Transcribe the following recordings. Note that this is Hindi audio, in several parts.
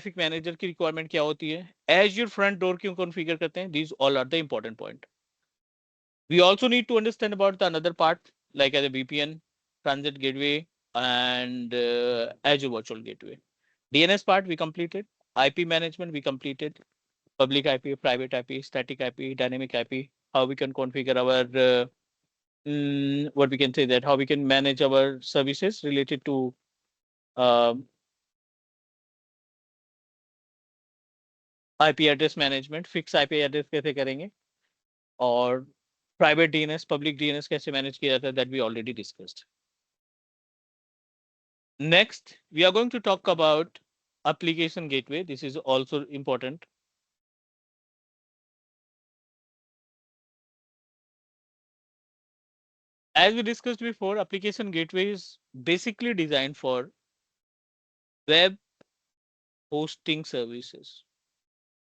ट्रैफिक मैनेजर की रिक्वायरमेंट क्या होती है, एज्योर फ्रंट डोर क्यों कॉन्फ़िगर करते हैं, these all are the important point. We also need to understand about the another part like as a VPN, transit gateway, and Azure Virtual Gateway. DNS part we completed, IP management we completed, public IP, private IP, static IP, dynamic IP, how we can configure our what we can say that how we can manage our services related to IP address management, fixed IP address कैसे करेंगे, और प्राइवेट DNS, पब्लिक DNS कैसे मैनेज किया जाता है, that we already discussed. Next, we are going to talk about application gateway. This is also important. As we discussed before, application gateway is basically designed for web hosting services.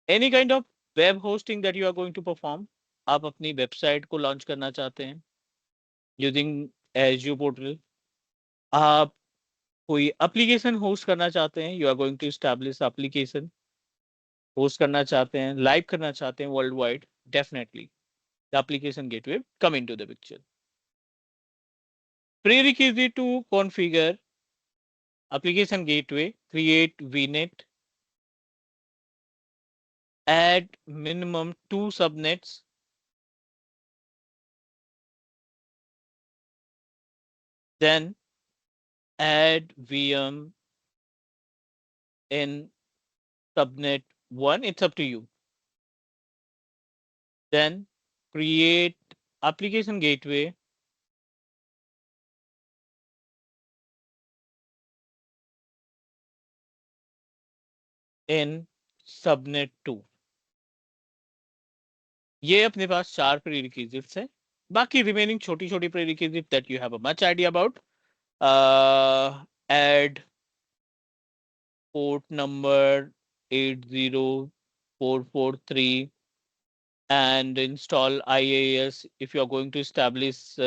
Any kind of web hosting that you are going to perform, आप अपनी वेबसाइट को लॉन्च करना चाहते हैं यूजिंग Azure पोर्टल, आप कोई एप्लीकेशन होस्ट करना चाहते हैं, you are going to establish application host करना चाहते हैं, लाइव करना चाहते हैं world wide, definitely the application gateway come into the picture. Prerequisite to configure application gateway, create VNet, add minimum 2 subnets, then add VM in subnet 1, it's up to you. Then create application gateway in subnet 2. ये अपने पास 4 prerequisites हैं. बाकी remaining छोटी छोटी prerequisites that you have a much idea about. Add port number 80443 and install IaaS if you are going to establish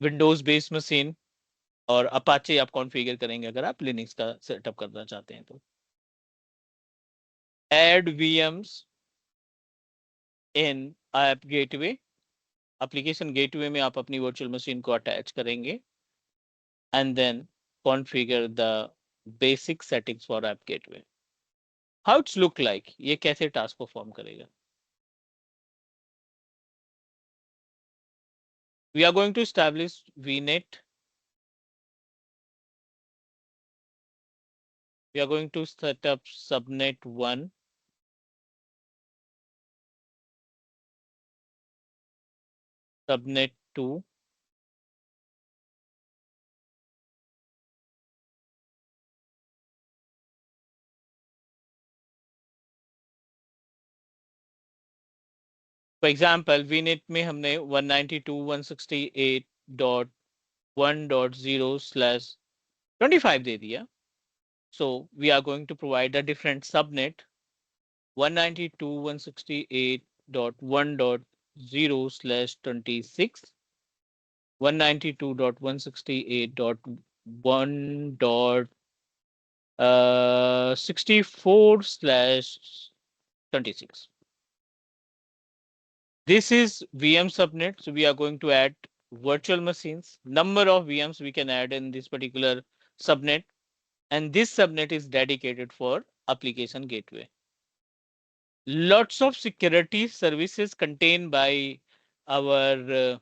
Windows based machine, और Apache आप कॉन्फ़िगर करेंगे अगर आप Linux का सेटअप करना चाहते हैं तो. Add VMs in app gateway, application gateway में आप अपनी virtual machine को अटैच करेंगे, and then configure the basic settings for app gateway. How it's look like, ये कैसे टास्क परफॉर्म करेगा. We are going to establish VNet. We are going to set up subnet 1, subnet 2, for example VNet में हमने 192.168.1.0/25 दे दिया. So we are going to provide a different subnet 192.168.1.0/26, 192.168.64/26. This is VM subnet. So we are going to add virtual machines, number of VMs we can add in this particular subnet, and this subnet is dedicated for application gateway. Lots of security services contained by our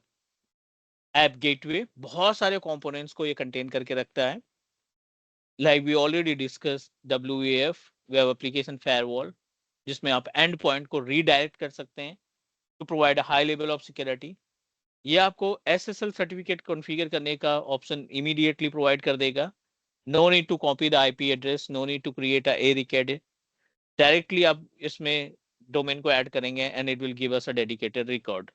app gateway. बहुत सारे components को ये contain करके रखता है. Like we already discussed WAF, Web Application Firewall, जिसमें आप end point को redirect कर सकते हैं to provide a high level of security. ये आपको SSL certificate configure करने का option immediately provide कर देगा. No need to copy the IP address, no need to create a ARIC. Directly आप इसमें domain को add करेंगे and it will give us a dedicated record.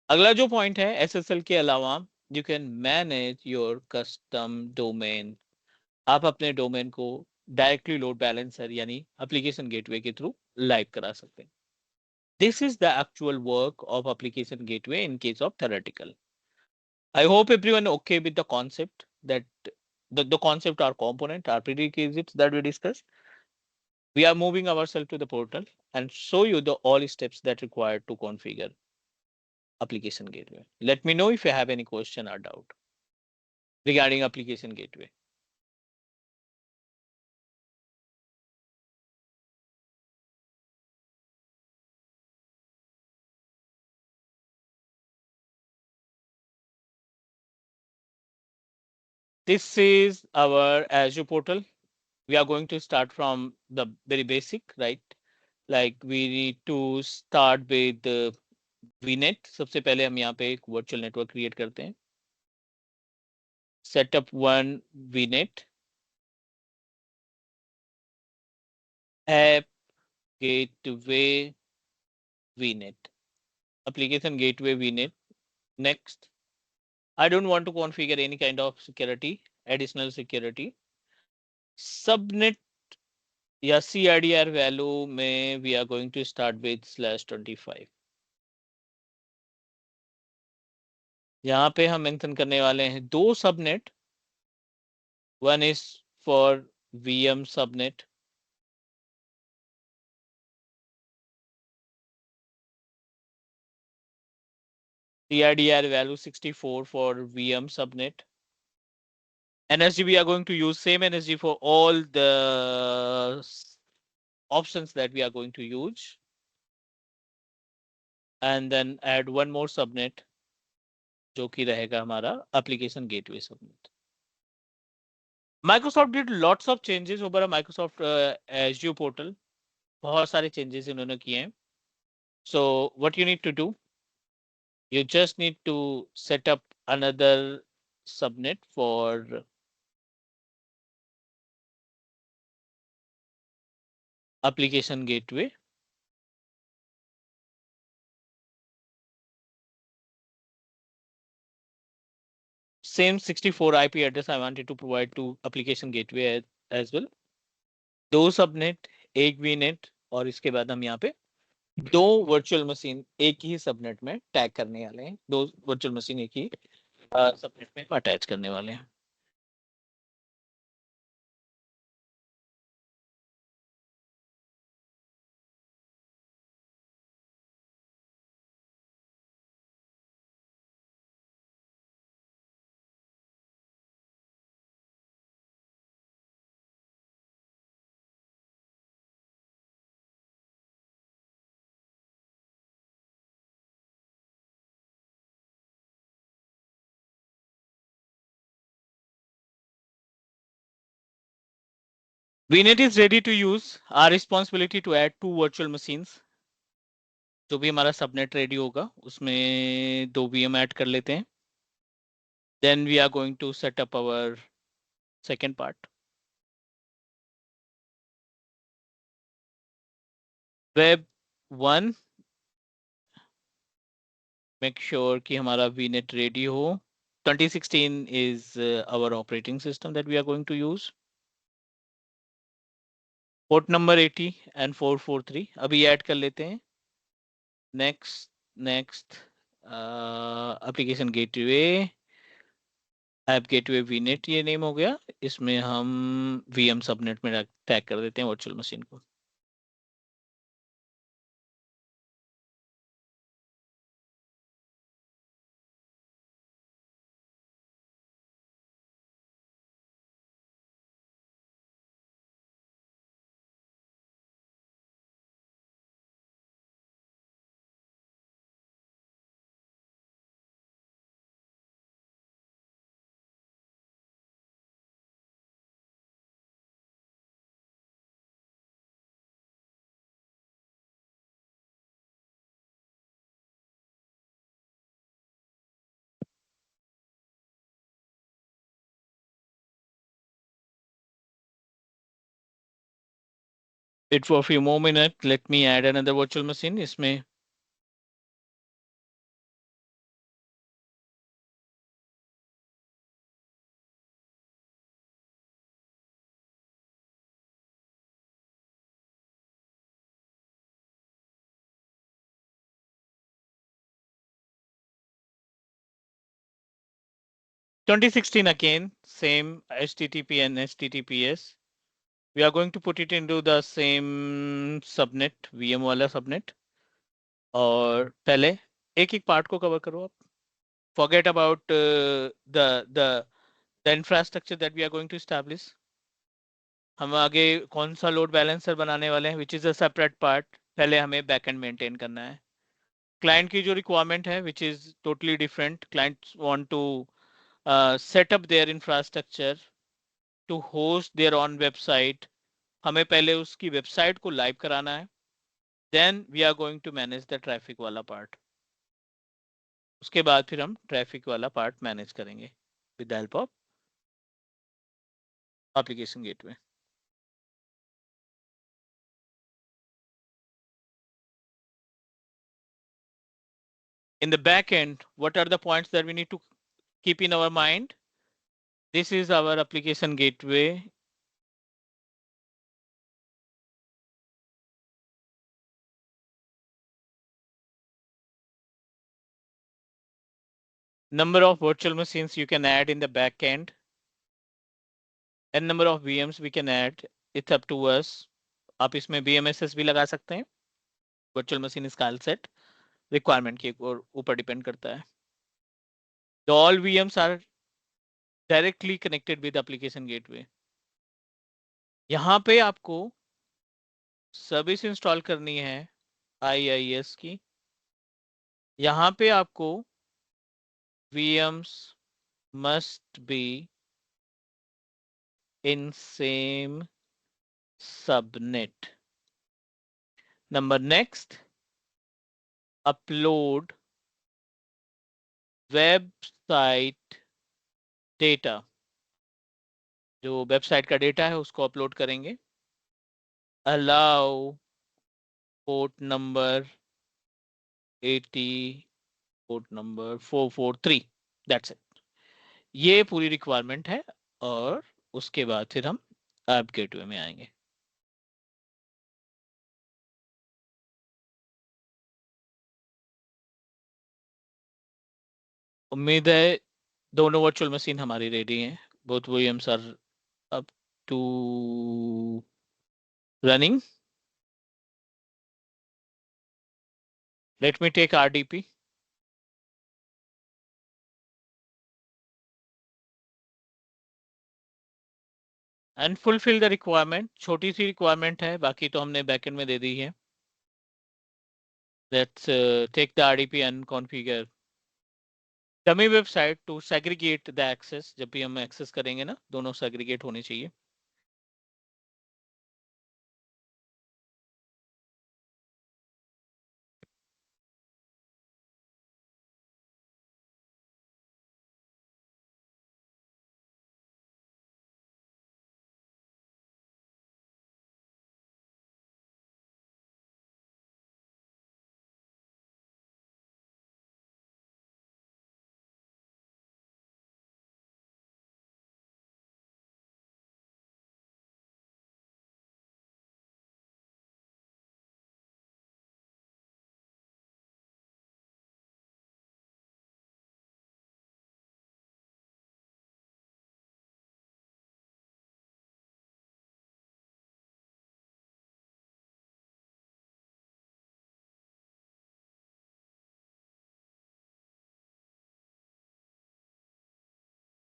अगला जो point है SSL के अलावा you can manage your custom domain. आप अपने domain को directly load balancer यानी application gateway के through live करा सकते हैं. This is the actual work of application gateway in case of theoretical. I hope everyone okay with the concept that the concept or component or prerequisites that we discussed. We are moving ourselves to the portal and show you the all steps that required to configure application gateway. Let me know if you have any question or doubt regarding application gateway. This is our Azure portal. We are going to start from the very basic, right? Like we need to start with the VNet. सबसे पहले हम यहाँ पे एक virtual network create करते हैं. Set up one VNet. App Gateway VNet. Application Gateway VNet. Next. I don't want to configure any kind of security, additional security. Subnet या CIDR value में we are going to start with /25. यहाँ पे हम मेंशन करने वाले हैं दो subnet. One is for VM subnet. CIDR value 64 for VM subnet. NSG, we are going to use same NSG for all the options that we are going to use. And then add one more subnet जो कि रहेगा हमारा application gateway subnet. Microsoft did lots of changes over a Microsoft Azure portal. बहुत सारे changes इन्होंने किए हैं. So what you need to do, you just need to set up another subnet for application gateway. Same 64 IP address I wanted to provide to application gateway as well. दो सबनेट, एक VNet और इसके बाद हम यहाँ पे दो वर्चुअल मशीन एक ही सबनेट में टैग करने वाले हैं. दो वर्चुअल मशीन एक ही सबनेट में अटैच करने वाले हैं. VNet is ready to use. Our responsibility to add two virtual machines. जो भी हमारा सबनेट रेडी होगा उसमें दो VM ऐड कर लेते हैं. Then we are going to set up our second part. Web 1, make sure कि हमारा VNet ready हो. 2016 is our operating system that we are going to use. Port number 80 and 443 अभी ऐड कर लेते हैं. Next application gateway, app gateway VNet ये नेम हो गया. इसमें हम VM सबनेट में टैग कर देते हैं वर्चुअल मशीन को. Wait for a few more minutes. Let me add another virtual machine. इसमें (2016) again, same HTTP and HTTPS. We are going to put it into the same subnet, VM वाला subnet. और पहले एक एक पार्ट को कवर करो आप. Forget about the infrastructure that we are going to establish. हम आगे कौन सा लोड बैलेंसर बनाने वाले हैं, which is a separate part. पहले हमें बैकएंड मेंटेन करना है. क्लाइंट की जो रिक्वायरमेंट है which is totally different. Clients want to set up their infrastructure to host their own website. हमें पहले उसकी वेबसाइट को लाइव कराना है. Then we are going to manage the traffic वाला पार्ट. उसके बाद फिर हम ट्रैफिक वाला पार्ट मैनेज करेंगे with the help of application gateway. In the back end, what are the points that we need to keep in our mind? This is our application gateway. Number of virtual machines you can add in the back end. And number of VMs we can add. It's up to us. आप इसमें BMSS भी लगा सकते हैं. Virtual machine install set requirement के ऊपर डिपेंड करता है. The all VMs are directly connected with application gateway. यहाँ पे आपको सर्विस इंस्टॉल करनी है IIS की. यहाँ पे आपको VMs must be in same subnet. Number next, upload website data. जो वेबसाइट का डेटा है उसको अपलोड करेंगे. Allow port number 80, port number 443. That's it. ये पूरी रिक्वायरमेंट है और उसके बाद फिर हम ऐप गेटवे में आएंगे. उम्मीद है दोनों वर्चुअल मशीन हमारी रेडी हैं. Both VMs are up to running. Let me take RDP. And fulfill the requirement. छोटी सी requirement है, बाकी तो हमने backend में दे दी है. Let's take the RDP and configure dummy website to segregate the access. जब भी हम access करेंगे ना, दोनों segregate होने चाहिए.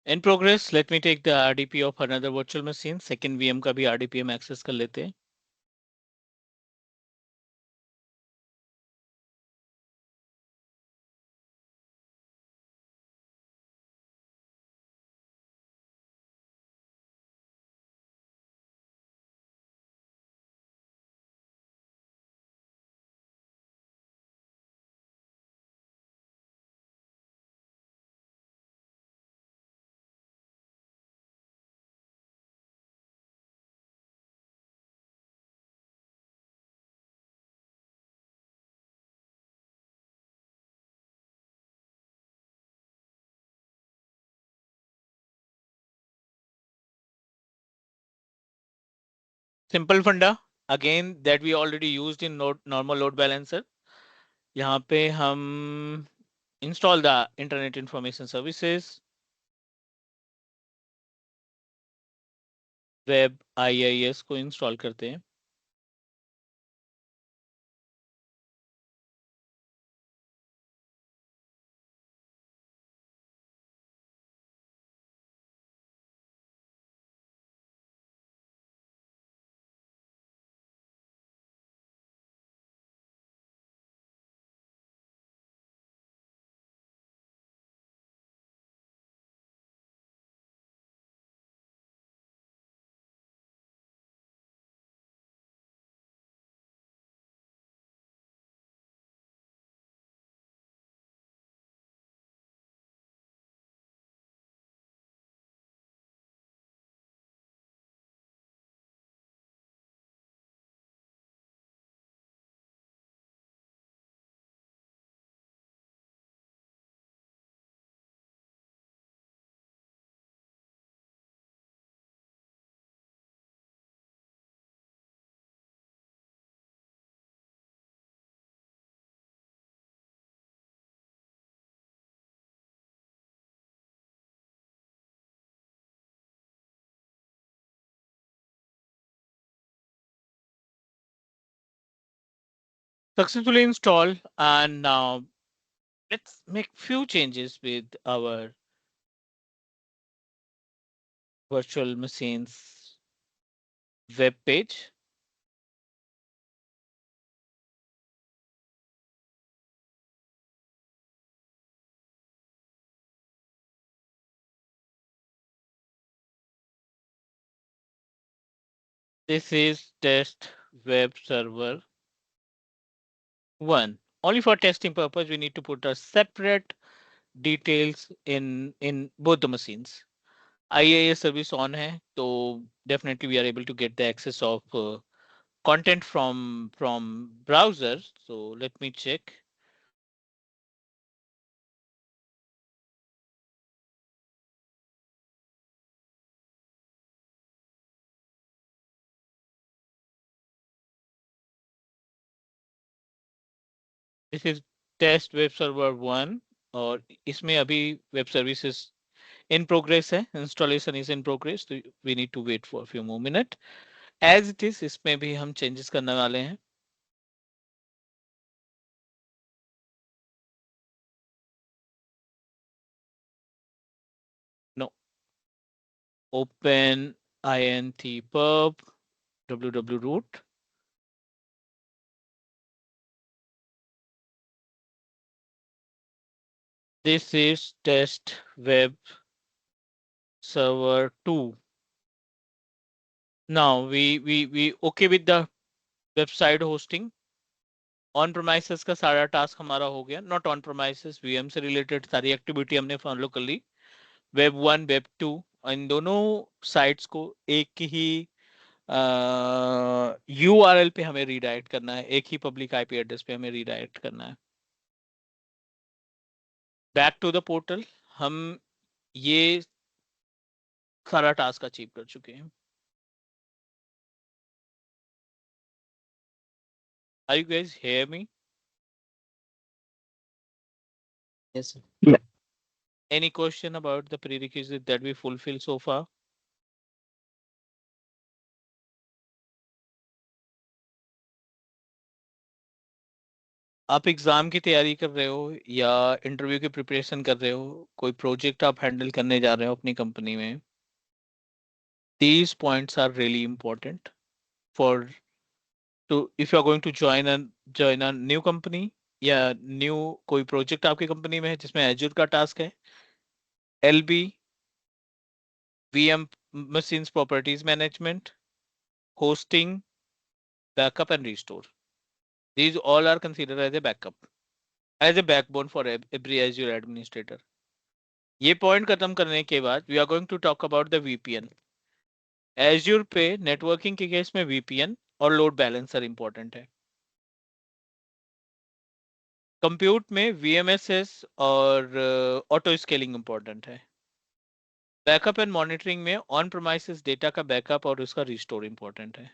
In progress, let me take the RDP of another virtual machine. Second VM का भी RDP हम access कर लेते हैं. Simple funda again that we already used in normal load balancer. यहाँ पे हम install the internet information services. Web IIS को इंस्टॉल करते हैं। Successfully installed, and now let's make few changes with our virtual machines web page. This is test web server 1. Only for testing purpose, we need to put a separate details in both the machines. IIS service on है, so definitely we are able to get the access of content from browser. So let me check. This is test web server 1 और इसमें अभी web services in progress है, installation is in progress, so we need to wait for a few more minutes. As it is, इसमें भी हम changes करने वाले हैं. No, open intpub www.root. This is test web server 2. Now we okay with the website hosting. On premises का सारा टास्क हमारा हो गया. नॉट ऑन प्रोमाइसेस, वीएम से रिलेटेड सारी एक्टिविटी हमने फॉलो कर ली. वेब 1 वेब 2 इन दोनों साइट्स को एक ही URL पे हमें रीडायरेक्ट करना है, एक ही पब्लिक आईपी एड्रेस पे हमें रीडायरेक्ट करना है. Back to the portal. हम ये सारा टास्क अचीव कर चुके हैं. Are you guys hear me? Yes, sir. Any question about the prerequisite that we fulfill so far? आप एग्जाम की तैयारी कर रहे हो या इंटरव्यू की प्रिपरेशन कर रहे हो, कोई प्रोजेक्ट आप हैंडल करने जा रहे हो अपनी कंपनी में, these points are really important for to if you are going to join a new company या न्यू कोई प्रोजेक्ट आपकी कंपनी में है जिसमें एज्योर का टास्क है, LB, VM machines properties management, hosting, backup and restore. These all are considered as a backup, as a backbone for every Azure administrator. ये पॉइंट खत्म करने के बाद we are going to talk about the VPN. Azure पे नेटवर्किंग के केस में VPN और लोड बैलेंसर इंपॉर्टेंट है. कंप्यूट में VMSS और ऑटो स्केलिंग इंपॉर्टेंट है. बैकअप एंड मॉनिटरिंग में ऑन प्रोमाइसेस डेटा का बैकअप और उसका रिस्टोर इंपॉर्टेंट है.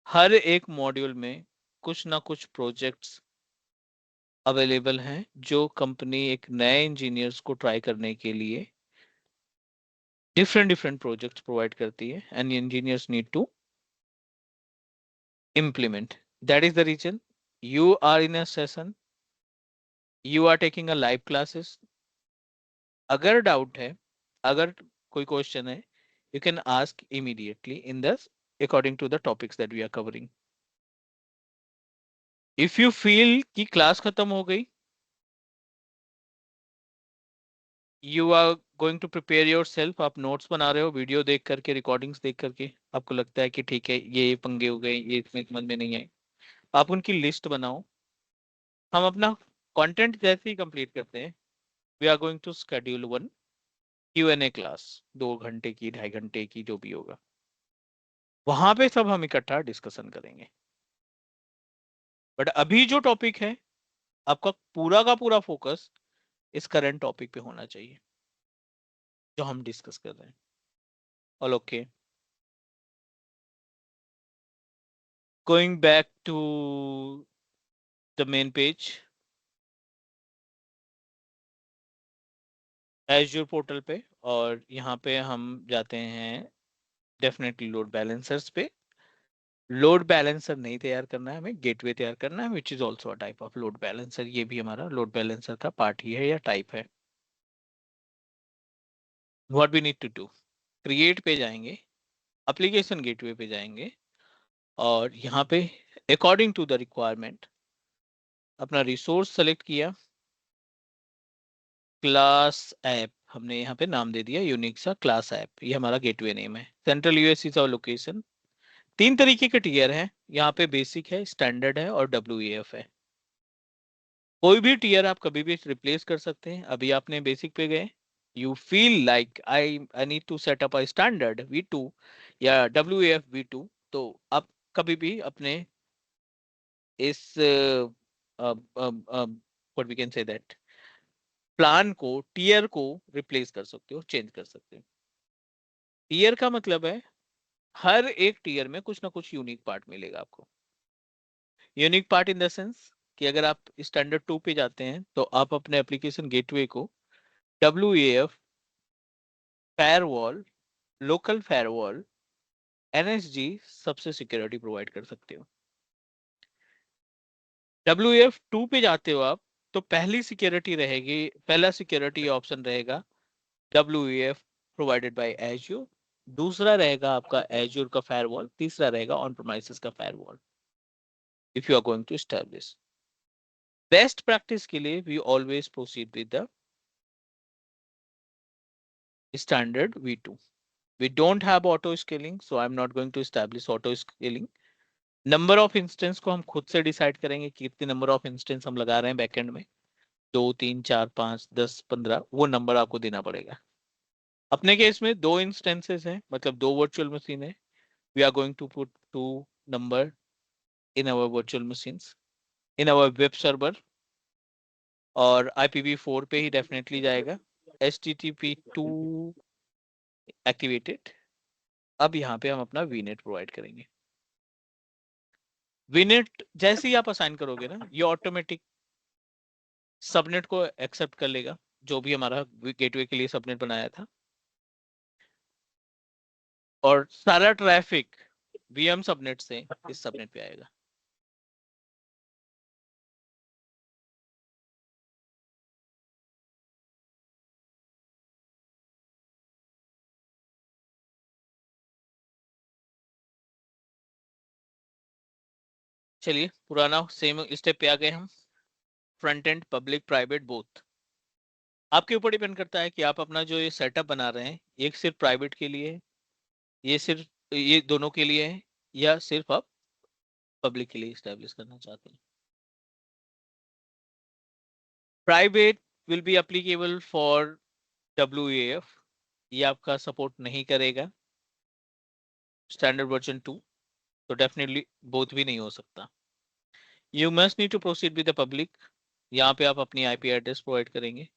हर एक मॉड्यूल में कुछ ना कुछ प्रोजेक्ट्स अवेलेबल हैं जो कंपनी एक नए इंजीनियर्स को ट्राई करने के लिए different projects provide करती है and engineers need to implement. That is the reason you are in a session, you are taking a live classes. अगर डाउट है, अगर कोई क्वेश्चन है, you can ask immediately in this according to the topics that we are covering. If you feel कि क्लास खत्म हो गई, you are going to prepare yourself, आप नोट्स बना रहे हो वीडियो देख करके, रिकॉर्डिंग्स देख करके, आपको लगता है कि ठीक है ये पंगे हो गए, ये इसमें समझ में नहीं आए, आप उनकी लिस्ट बनाओ। हम अपना कंटेंट जैसे ही कंप्लीट करते हैं, we are going to schedule one Q&A class, 2 घंटे की, 2.5 घंटे की, जो भी होगा, वहां पे सब हम इकट्ठा डिस्कशन करेंगे। बट अभी जो टॉपिक है, आपका पूरा का पूरा फोकस इस करंट टॉपिक पे होना चाहिए जो हम डिस्कस कर रहे हैं। All okay, going back to the main page, Azure portal पे, और यहाँ पे हम जाते हैं डेफिनेटली लोड बैलेंसर्स पे। लोड बैलेंसर नहीं तैयार करना है हमें, गेटवे तैयार करना है, which is also a type of load balancer. ये भी हमारा लोड बैलेंसर का पार्ट ही है या टाइप है। What we need to do, create पे जाएंगे, एप्लीकेशन गेटवे पे जाएंगे, और यहाँ पे अकॉर्डिंग टू द रिक्वायरमेंट अपना रिसोर्स सेलेक्ट किया, क्लास ऐप हमने यहाँ पे नाम दे दिया यूनिक सा क्लास ऐप, ये हमारा गेटवे नेम है। Central US is our location. 3 तरीके के टीयर हैं यहाँ पे, बेसिक है, स्टैंडर्ड है और WEF है। कोई भी टीयर आप कभी भी रिप्लेस कर सकते हैं। अभी आपने बेसिक पे गए, you feel like I need to set up a standard V2 या WEF V2, तो आप कभी भी अपने इस what we can say that plan को, टीयर को रिप्लेस कर सकते हो, चेंज कर सकते हो। टीयर का मतलब है हर एक टीयर में कुछ ना कुछ यूनिक पार्ट मिलेगा आपको। Unique part in the sense कि अगर आप स्टैंडर्ड 2 पे जाते हैं तो आप अपने एप्लीकेशन गेटवे को WEF, firewall, local firewall, NSG सबसे सिक्योरिटी प्रोवाइड कर सकते हो। WEF 2 पे जाते हो आप, तो पहली सिक्योरिटी रहेगी, पहला सिक्योरिटी ऑप्शन रहेगा WEF प्रोवाइडेड बाय एज्योर, दूसरा रहेगा आपका एज्योर का फायरवॉल, तीसरा रहेगा ऑन प्रीमाइसेस का firewall. If you are going to establish best practice के लिए, we always proceed with the standard V2. We don't have auto scaling, so I'm not going to establish auto scaling. Number of instance को हम खुद से डिसाइड करेंगे कि कितने नंबर ऑफ इंस्टेंस हम लगा रहे हैं बैकएंड में, 2, 3, 4, 5, 10, 15, वो नंबर आपको देना पड़ेगा। अपने केस में 2 इंस्टेंसेस हैं, मतलब 2 वर्चुअल मशीन है। We are going to put 2 number in our virtual machines, in our web server, और IPv4 पे ही डेफिनेटली जाएगा। HTTP2 activated. अब यहाँ पे हम अपना VNet प्रोवाइड करेंगे। VNet जैसे ही आप असाइन करोगे ना, ये ऑटोमेटिक सबनेट को एक्सेप्ट कर लेगा, जो भी हमारा गेटवे के लिए सबनेट बनाया था, और सारा ट्रैफिक VM सबनेट से इस सबनेट पे आएगा। चलिए पुराना सेम स्टेप पे आ गए हम। Front end public private both, आपके ऊपर डिपेंड करता है कि आप अपना जो ये सेटअप बना रहे हैं, एक सिर्फ प्राइवेट के लिए, ये सिर्फ ये दोनों के लिए है, या सिर्फ आप पब्लिक के लिए स्टैब्लिश करना चाहते हैं। Private will be applicable for WEF, ये आपका सपोर्ट नहीं करेगा स्टैंडर्ड वर्जन 2, तो डेफिनेटली बोथ भी नहीं हो सकता। You must need to proceed with the public. यहाँ पे आप अपनी IP एड्रेस प्रोवाइड करेंगे,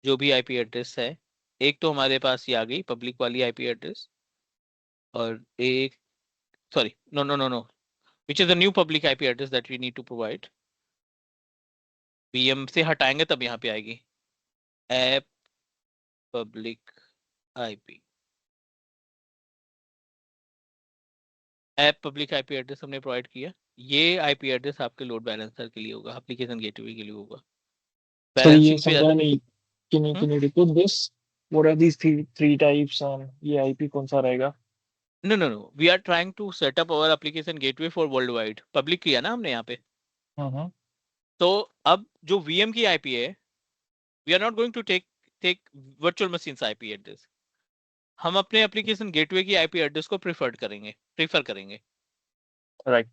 जो भी IP एड्रेस है। एक तो हमारे पास ये आ गई पब्लिक वाली IP एड्रेस, और एक, sorry, no no no no, which is the new public IP address that we need to provide. VM से हटाएंगे तब यहाँ पे आएगी app public IP। App public IP address हमने प्रोवाइड किया, ये आईपी एड्रेस आपके लोड बैलेंसर के लिए होगा, एप्लीकेशन गेटवे के लिए होगा। सर ये बैलेंसिंग पे समझा नहीं, can you repeat this? What are these three types and ये आईपी कौन सा रहेगा? no, we are trying to set up our application gateway for worldwide, public किया ना हमने यहाँ पे। हम्म। तो अब जो वीएम की आईपी है, we are not going to take virtual machines IP address, हम अपने एप्लीकेशन गेटवे की आईपी एड्रेस को प्रीफर करेंगे। राइट।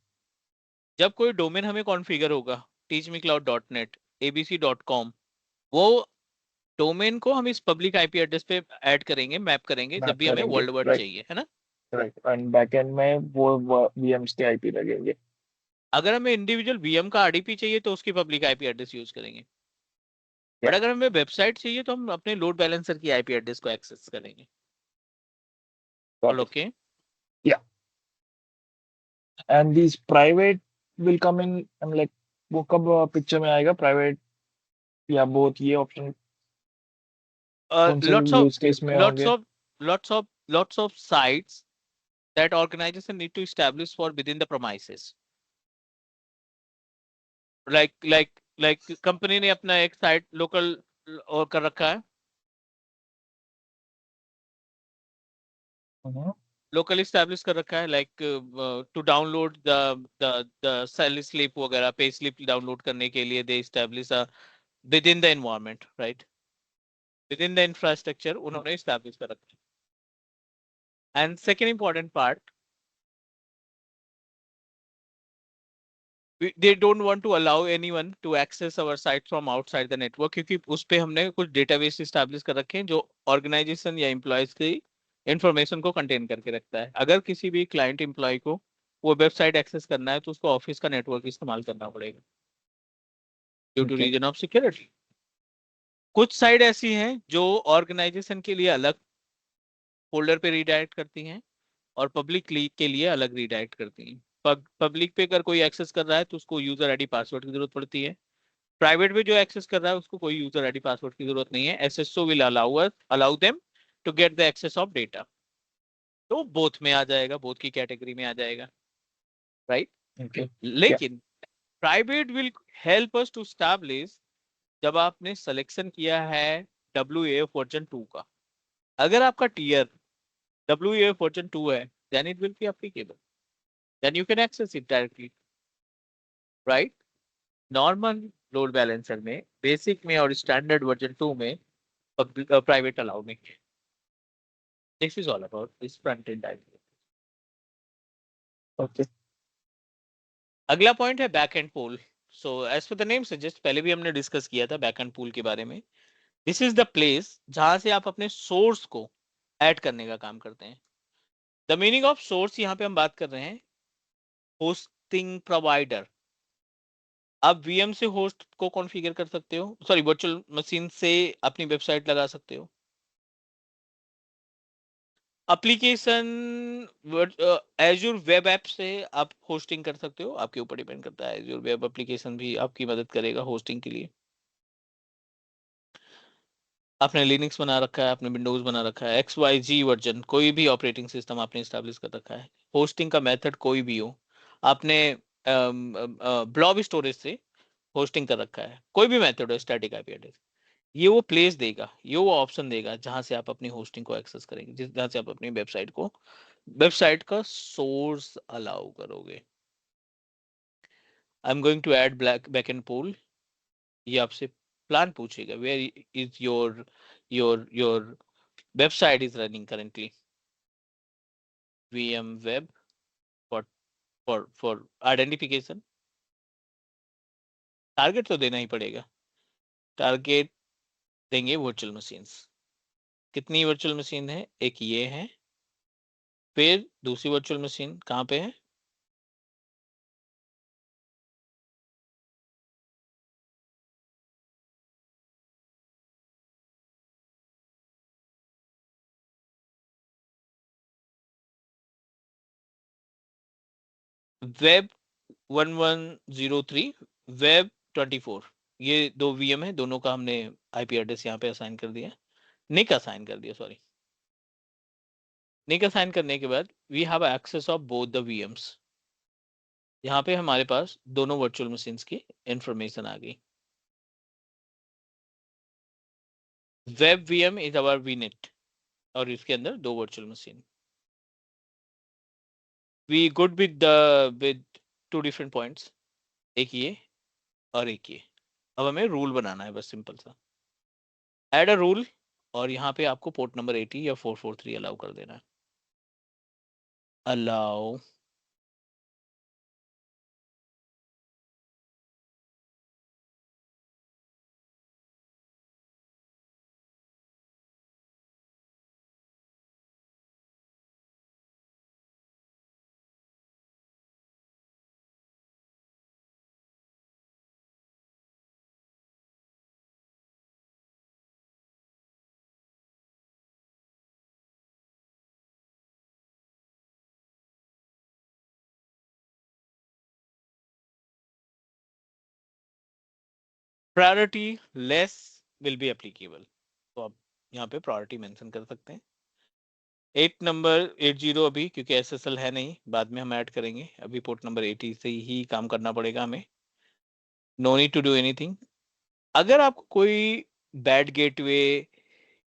जब कोई डोमेन हमें कॉन्फ़िगर होगा, teachmecloud.net, abc.com, वो डोमेन को हम इस पब्लिक आईपी एड्रेस पे ऐड करेंगे, मैप करेंगे, जब मैप भी हमें करेंगे, वर्ल्ड वाइड राइट। चाहिए, है ना। राइट, एंड बैकएंड में वो वीएम्स के आईपी लगेंगे। अगर हमें इंडिविजुअल वीएम का आरडीपी चाहिए तो उसकी पब्लिक आईपी एड्रेस यूज करेंगे, या बट अगर हमें वेबसाइट चाहिए तो हम अपने लोड बैलेंसर की आईपी एड्रेस को एक्सेस करेंगे। Got it. ओके। या and this private will come in, like वो कब पिक्चर में आएगा, प्राइवेट या बोथ, ये ऑप्शन कौन से lots of यूज केस में lots होंगे? of lots of sites that organization need to establish for within the premises, like company ने अपना एक साइट लोकल और कर रखा है, लोकल स्टैब्लिश कर रखा है, like to download the salary slip वगैरह, पे स्लिप डाउनलोड करने के लिए they establish within the environment, right, within the infrastructure उन्होंने स्टैब्लिश कर रखा है। And second important part, they don't want to allow anyone to access our site from outside the network, क्योंकि उस पे हमने कुछ डेटाबेस स्टैब्लिश कर रखे हैं जो ऑर्गेनाइजेशन या एम्प्लॉयज की इंफॉर्मेशन को कंटेन करके रखता है। अगर किसी भी क्लाइंट एम्प्लॉय को वो वेबसाइट एक्सेस करना है तो उसको ऑफिस का नेटवर्क इस्तेमाल करना पड़ेगा due to reason of security. कुछ साइट ऐसी हैं जो ऑर्गेनाइजेशन के लिए अलग फोल्डर पे रीडायरेक्ट करती हैं और पब्लिक के लिए अलग रीडायरेक्ट करती हैं। पब्लिक पे अगर कोई एक्सेस कर रहा है तो उसको यूजर आईडी पासवर्ड की जरूरत पड़ती है, प्राइवेट पे जो एक्सेस कर रहा है उसको कोई यूजर आईडी पासवर्ड की जरूरत नहीं है। SSO will allow them to get the access of data, तो बोथ में आ जाएगा, बोथ की कैटेगरी में आ जाएगा, राइट। लेकिन private will help us to establish जब आपने सिलेक्शन किया है WAF वर्जन 2 का, अगर आपका टीयर WAF वर्जन 2 है, then it will be applicable, then you can access it directly, right. Normal load balancer में, बेसिक में और स्टैंडर्ड वर्जन 2 में प्राइवेट अलाउ नहीं है। This is all about this front end diagram. Okay. अगला पॉइंट है back end pool. So as per the name suggest, पहले भी हमने डिस्कस किया था बैक एंड पूल के बारे में। दिस इज द प्लेस जहां से आप अपने सोर्स को ऐड करने का काम करते हैं। द मीनिंग ऑफ सोर्स यहाँ पे हम बात कर रहे हैं होस्टिंग प्रोवाइडर। आप वीएम से होस्ट को कॉन्फ़िगर कर सकते हो, सॉरी वर्चुअल मशीन से अपनी वेबसाइट लगा सकते हो। एप्लीकेशन एज्योर वेब ऐप से आप होस्टिंग कर सकते हो, आपके ऊपर डिपेंड करता है। एज्योर वेब एप्लीकेशन भी आपकी मदद करेगा होस्टिंग के लिए। आपने लिनक्स बना रखा है, आपने विंडोज बना रखा है, XYZ वर्जन, कोई भी ऑपरेटिंग सिस्टम आपने स्टैब्लिश कर रखा है, होस्टिंग का मेथड कोई भी हो, आपने ब्लॉब स्टोरेज से होस्टिंग कर रखा है, कोई भी मेथड हो, स्टैटिक आईपी एड्रेस, ये वो प्लेस देगा, ये वो ऑप्शन देगा जहां से आप अपनी होस्टिंग को एक्सेस करेंगे, जिस जहां से आप अपनी वेबसाइट का सोर्स अलाउ करोगे। I am going to add backend pool. ये आपसे प्लान पूछेगा, where is your website is running currently, VM web for identification. Target तो देना ही पड़ेगा, टारगेट देंगे वर्चुअल मशीन्स। कितनी वर्चुअल मशीन है, एक ये है, फिर दूसरी वर्चुअल मशीन कहाँ पे है, वेब 1103, वेब 24, ये दो VM है, दोनों का हमने IP एड्रेस यहाँ पे असाइन कर दिया, निक असाइन कर दिया, सॉरी। निक असाइन करने के बाद we have access of both the VMs। यहाँ पे हमारे पास दोनों वर्चुअल मशीन्स की इंफॉर्मेशन आ गई। Web VM is our VNet और इसके अंदर दो virtual machine. We good with two different points, एक ये और एक ये। अब हमें रूल बनाना है, बस सिंपल सा ऐड अ रूल, और यहाँ पे आपको पोर्ट नंबर 80 या 443 अलाउ कर देना है। Allow priority less will be applicable, तो आप यहाँ पे प्रायोरिटी मेंशन कर सकते हैं। 8 नंबर 80 अभी क्योंकि SSL है नहीं, बाद में हम ऐड करेंगे, अभी पोर्ट नंबर 80 से ही काम करना पड़ेगा हमें। No need to do anything. अगर आपको कोई बैड गेटवे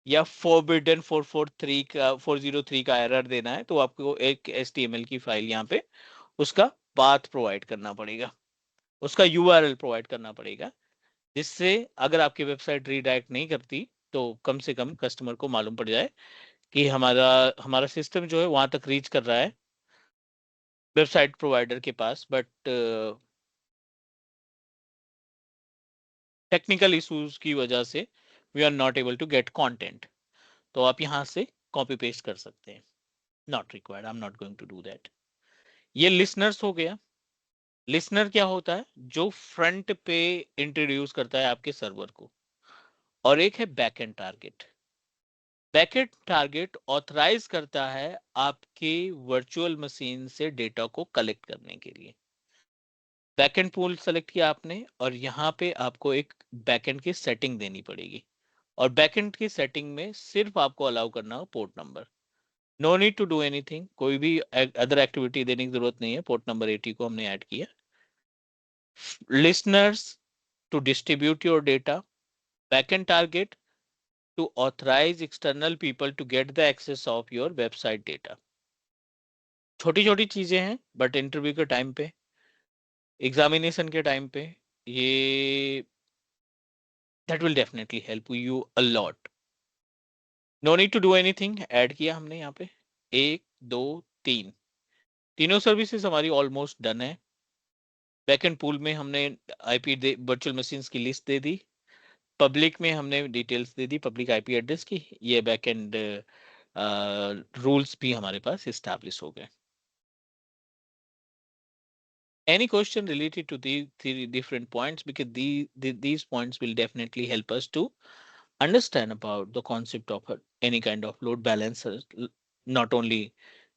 या फोरबिडन 403 का एरर देना है, तो आपको एक HTML की फाइल यहाँ पे उसका पाथ प्रोवाइड करना पड़ेगा, उसका URL प्रोवाइड करना पड़ेगा, जिससे अगर आपकी वेबसाइट रीडायरेक्ट नहीं करती तो कम से कम कस्टमर को मालूम पड़ जाए कि हमारा हमारा सिस्टम जो है वहां तक रीच कर रहा है वेबसाइट प्रोवाइडर के पास, बट टेक्निकल इश्यूज की वजह से we are not able to get content. तो आप यहां से कॉपी पेस्ट कर सकते हैं। Not required, I am not going to do that. ये लिसनर्स हो गया। लिसनर क्या होता है? जो फ्रंट पे इंट्रोड्यूस करता है आपके सर्वर को। और एक है backend target. Backend target authorise करता है आपके वर्चुअल मशीन से डेटा को कलेक्ट करने के लिए। बैकएंड पूल सेलेक्ट किया आपने और यहाँ पे आपको एक बैकएंड की सेटिंग देनी पड़ेगी, और बैकएंड की सेटिंग में सिर्फ आपको अलाउ करना हो port number. No need to do anything, कोई भी अदर एक्टिविटी देने की जरूरत नहीं है। पोर्ट नंबर 80 को हमने ऐड किया। Listeners to distribute your data, backend target to authorize external people to get the access of your website data। छोटी छोटी चीजें हैं, बट इंटरव्यू के टाइम पे, एग्जामिनेशन के टाइम पे ये that will definitely help you a lot। no need to do anything, add किया हमने यहाँ पे 1 2 3, तीनों सर्विसेज हमारी ऑलमोस्ट डन है। बैकएंड पूल में हमने IP वर्चुअल मशीन्स की लिस्ट दे दी, पब्लिक में हमने डिटेल्स दे दी पब्लिक IP एड्रेस की, ये बैकएंड रूल्स भी हमारे पास इस्टेब्लिश हो गए। Any question related to these three different points, because these points will definitely help us to understand about the concept of any kind of load balancer, not only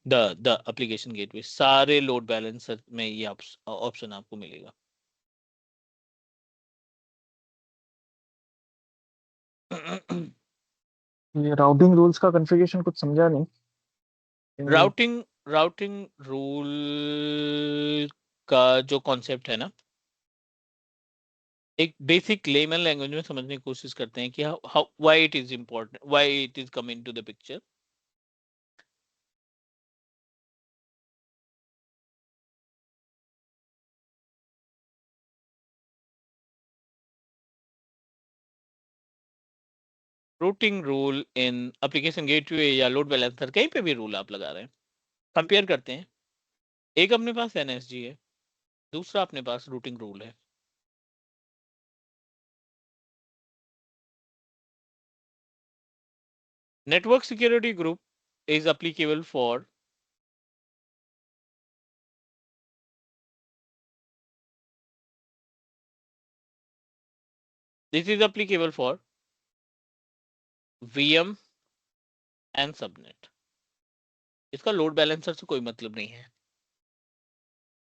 the application gateway, सारे load balancer में ये ऑप्शन आपको मिलेगा। ये राउटिंग रूल्स का कॉन्फ़िगरेशन कुछ समझा नहीं। राउटिंग राउटिंग रूल का जो कॉन्सेप्ट है ना, एक बेसिक लेमन लैंग्वेज में समझने की कोशिश करते हैं कि why it is important, why it is come into the picture. Routing rule in application gateway या लोड बैलेंसर, कहीं पे भी रूल आप लगा रहे हैं, कंपेयर करते हैं। एक अपने पास NSG है, दूसरा अपने पास रूटिंग रूल है। Network security group is applicable for this is applicable for VM and subnet. इसका लोड बैलेंसर से कोई मतलब नहीं है।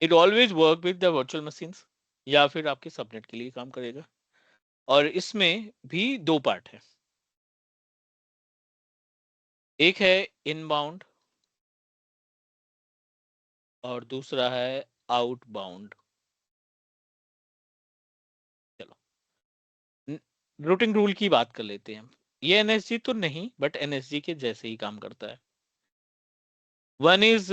It always work with the virtual machines या फिर आपके सबनेट के लिए काम करेगा। और इसमें भी दो पार्ट है, एक है इनबाउंड और दूसरा है आउटबाउंड। चलो रूटिंग रूल की बात कर लेते हैं। ये एनएसजी तो नहीं, बट एनएसजी के जैसे ही काम करता है। One is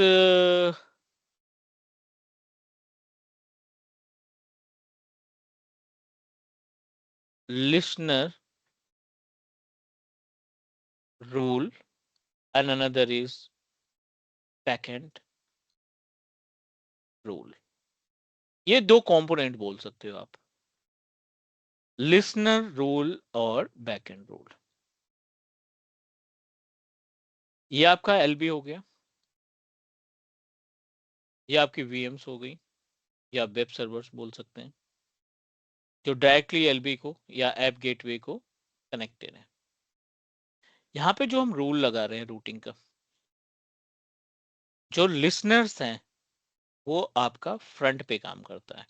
listener rule and another is backend rule। ये दो कंपोनेंट बोल सकते हो आप, लिसनर रूल और बैकएंड रूल। ये आपका एलबी हो गया, ये आपकी वीएम्स हो गई, या वेब सर्वर्स बोल सकते हैं, जो डायरेक्टली एलबी को या ऐप गेटवे को कनेक्टेड है। यहाँ पे जो हम रूल लगा रहे हैं रूटिंग का, जो लिसनर्स हैं वो आपका फ्रंट पे काम करता है।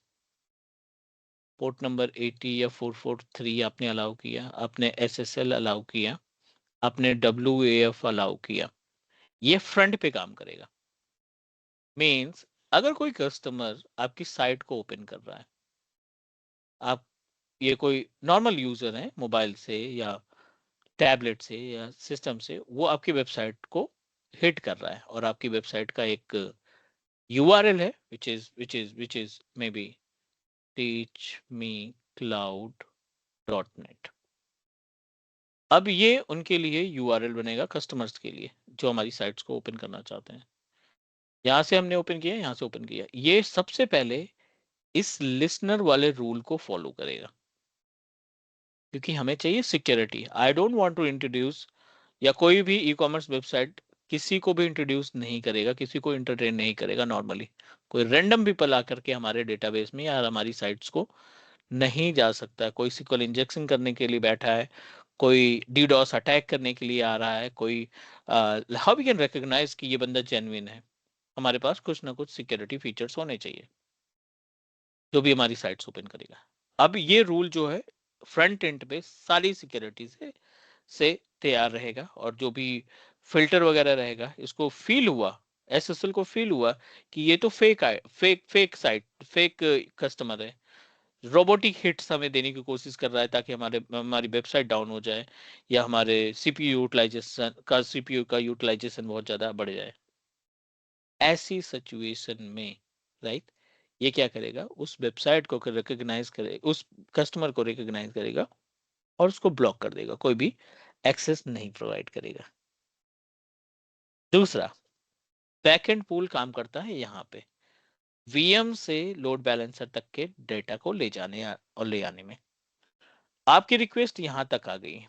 पोर्ट नंबर 80 या 443 आपने अलाउ किया, आपने एसएसएल अलाउ किया, आपने WAF अलाउ किया, ये फ्रंट पे काम करेगा। मींस अगर कोई कस्टमर आपकी साइट को ओपन कर रहा है, आप ये कोई नॉर्मल यूजर है मोबाइल से या टैबलेट से या सिस्टम से, वो आपकी वेबसाइट को हिट कर रहा है और आपकी वेबसाइट का एक यूआरएल है which is maybe teachmecloud.net। अब ये उनके लिए यूआरएल बनेगा, कस्टमर्स के लिए जो हमारी साइट्स को ओपन करना चाहते हैं। यहां से हमने ओपन किया, यहां से ओपन किया, ये सबसे पहले इस लिसनर वाले रूल को फॉलो करेगा, क्योंकि हमें चाहिए security. I don't want to introduce, या कोई भी ई कॉमर्स वेबसाइट किसी को भी इंट्रोड्यूस नहीं करेगा, किसी को इंटरटेन नहीं करेगा नॉर्मली। कोई रैंडम पीपल आकर के हमारे डेटाबेस में या हमारी साइट्स को नहीं जा सकता है। कोई सिक्वल इंजेक्शन करने के लिए बैठा है, कोई डीडॉस अटैक करने के लिए आ रहा है, कोई हाउ वी कैन रिकॉग्नाइज कि ये बंदा जेन्युइन है। हमारे पास कुछ ना कुछ सिक्योरिटी फीचर्स होने चाहिए जो भी हमारी साइट्स ओपन करेगा। अब ये रूल जो है फ्रंट एंड पे सारी सिक्योरिटी से तैयार रहेगा, और जो भी फिल्टर वगैरह रहेगा, इसको फील हुआ, एसएसएल को फील हुआ कि ये तो फेक साइट, फेक कस्टमर है, रोबोटिक हिट्स हमें देने की कोशिश कर रहा है ताकि हमारी वेबसाइट डाउन हो जाए, या हमारे सीपीयू का यूटिलाइजेशन बहुत ज्यादा बढ़ जाए। ऐसी सिचुएशन में, राइट, ये क्या करेगा, उस वेबसाइट को रिकॉग्नाइज करेगा, उस कस्टमर को रिकॉग्नाइज करेगा और उसको ब्लॉक कर देगा, कोई भी एक्सेस नहीं प्रोवाइड करेगा। दूसरा, बैकएंड पूल काम करता है यहाँ पे वीएम से लोड बैलेंसर तक के डेटा को ले जाने और ले आने में। आपकी रिक्वेस्ट यहाँ तक आ गई,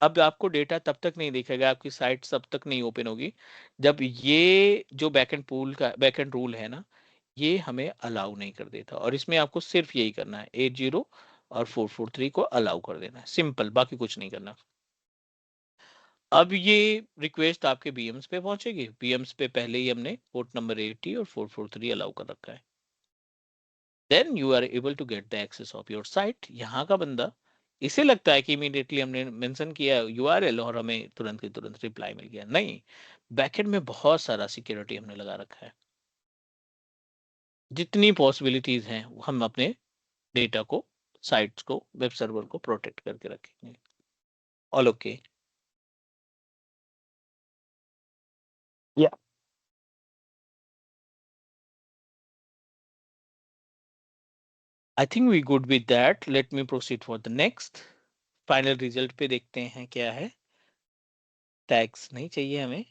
अब आपको डेटा तब तक नहीं दिखेगा, आपकी साइट तब तक नहीं ओपन होगी जब ये जो बैकएंड रूल है ना, ये हमें अलाउ नहीं कर देता। और इसमें आपको सिर्फ यही करना है, 80 और 443 को अलाउ कर देना है, सिंपल, बाकी कुछ नहीं करना। अब ये रिक्वेस्ट आपके बीएम्स पे पहुंचेगी, बीएम्स पे पहले ही हमने पोर्ट नंबर 80 और 443 अलाउ कर रखा है। Then you are able to get the access of your site. यहाँ का बंदा, इसे लगता है कि इमीडिएटली हमने मेंशन किया यूआरएल और हमें तुरंत की तुरंत रिप्लाई मिल गया, नहीं, बैकएंड में बहुत सारा सिक्योरिटी हमने लगा रखा है। जितनी पॉसिबिलिटीज हैं हम अपने डेटा को, साइट्स को, वेब सर्वर को प्रोटेक्ट करके रखेंगे। All okay? Yeah. I think we good with that, let me proceed for the next. Final result पे देखते हैं क्या है। टैग्स नहीं चाहिए हमें,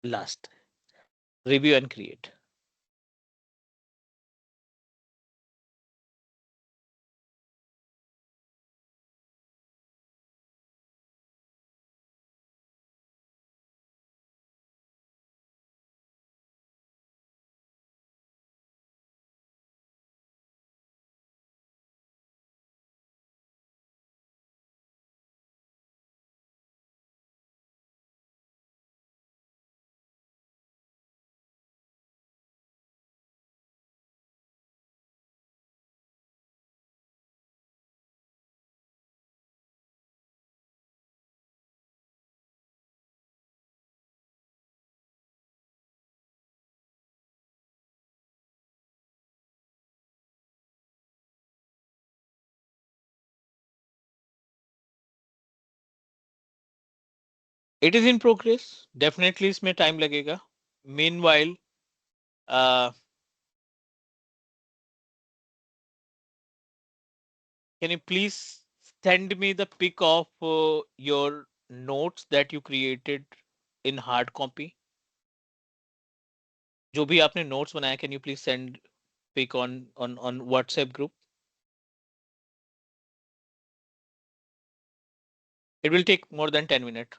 last review and create. It is in progress, definitely इसमें time लगेगा. Meanwhile, uh, can you please send me the pic of your notes that you created in hard copy? जो भी आपने notes बनाया, can you please send pic on WhatsApp group? It will take more than 10 minutes.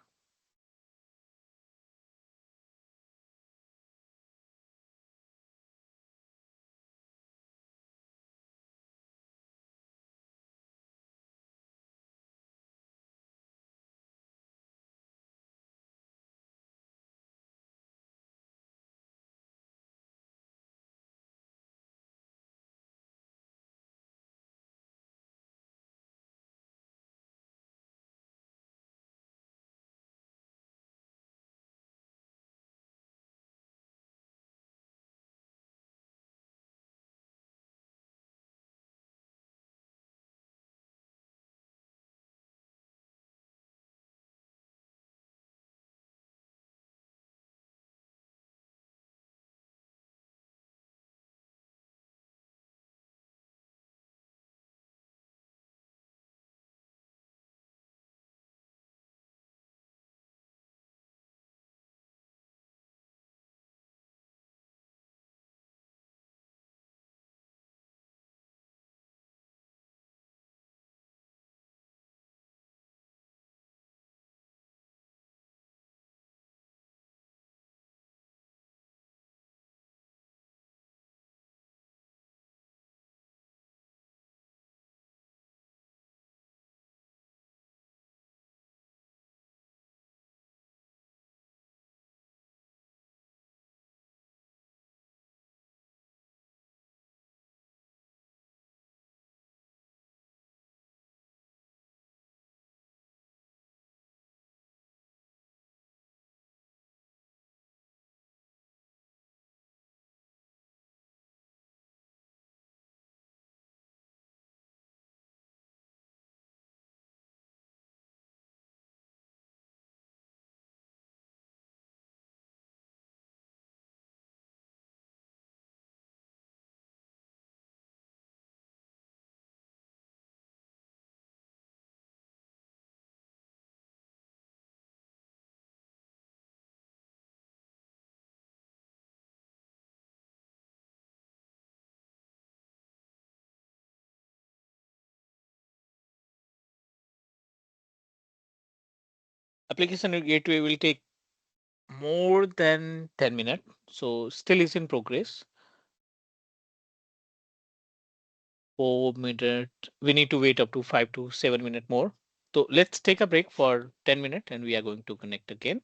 Application gateway will take more than 10 minutes, so still is in progress. 4 minute, we need to wait up to 5 to 7 minutes more. So let's take a break for 10 minutes and we are going to connect again.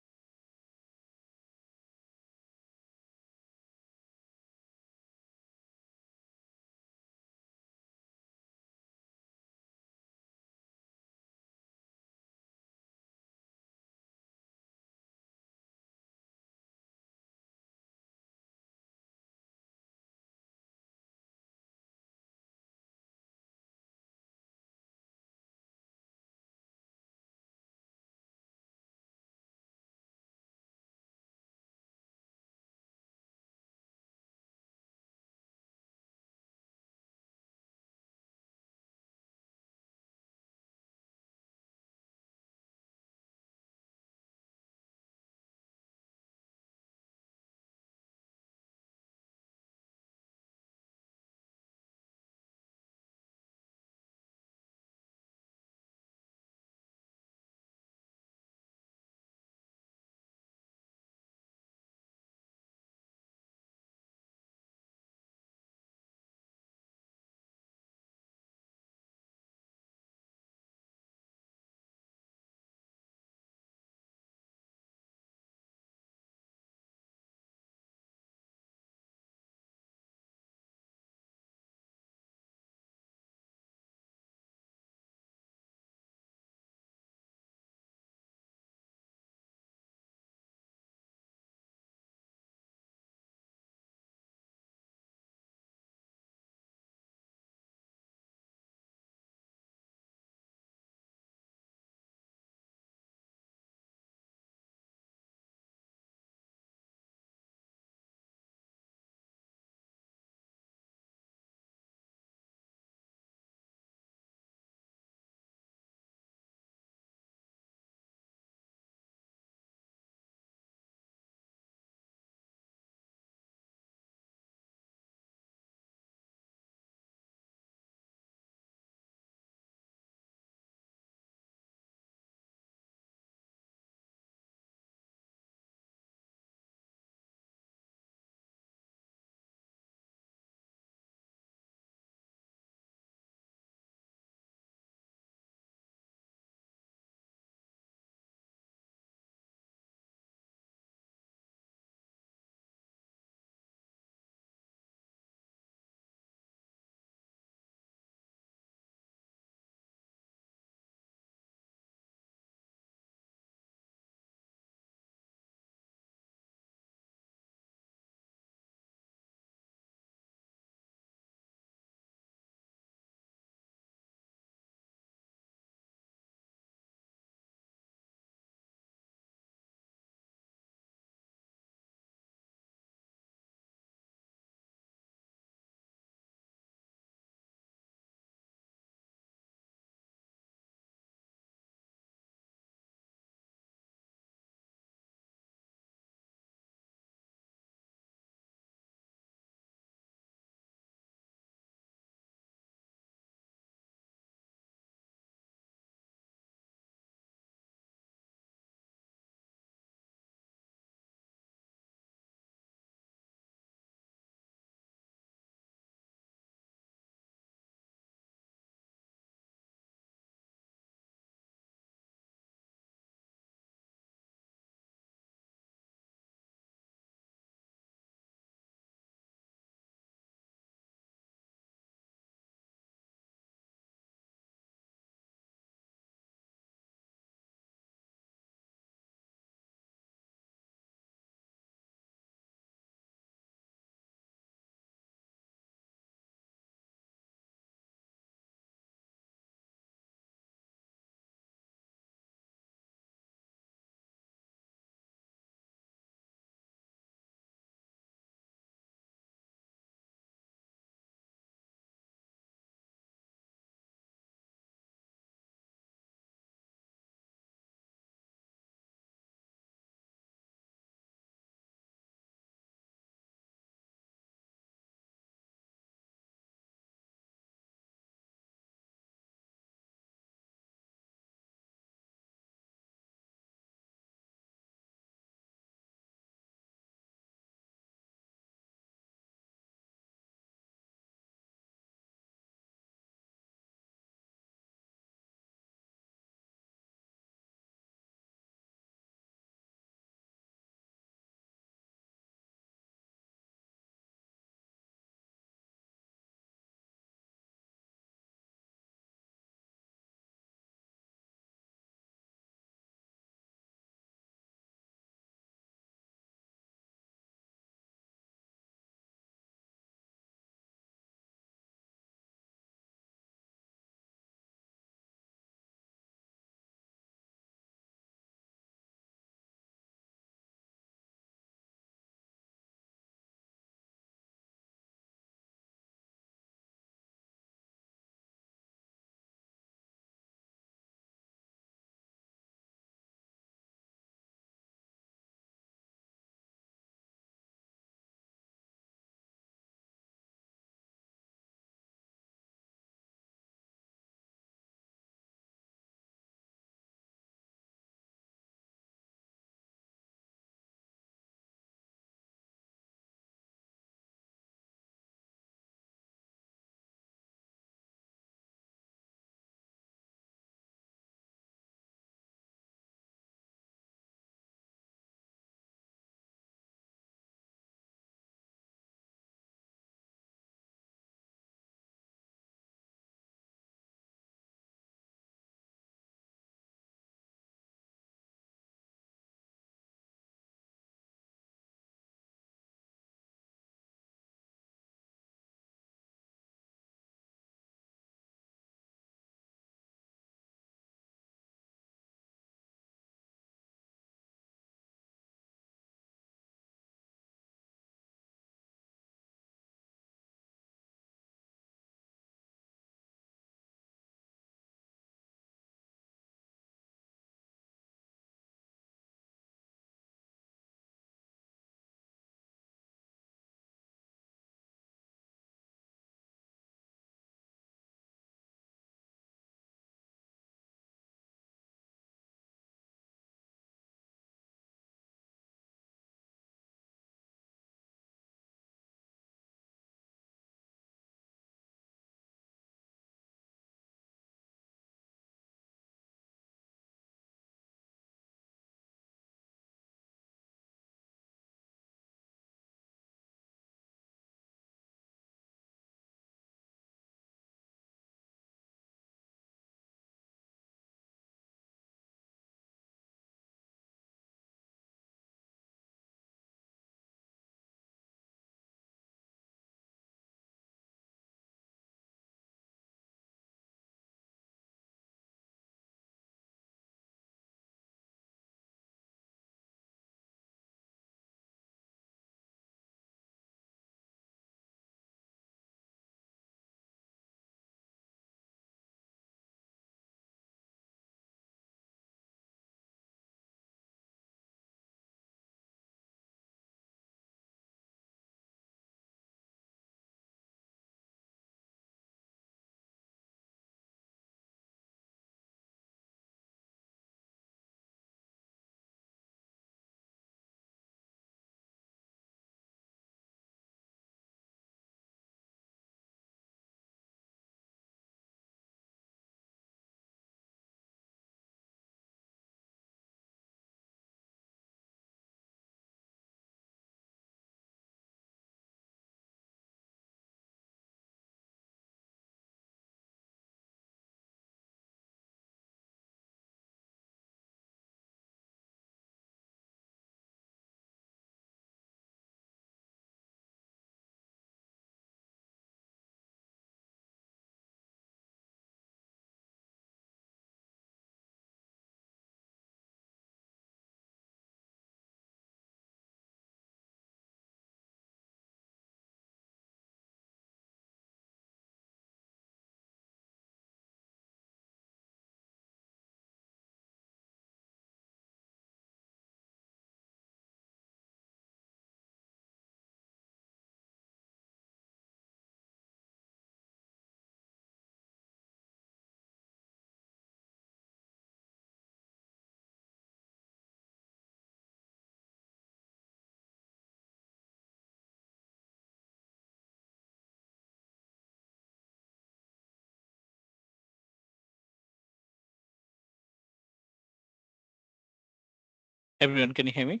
Everyone, can you hear me?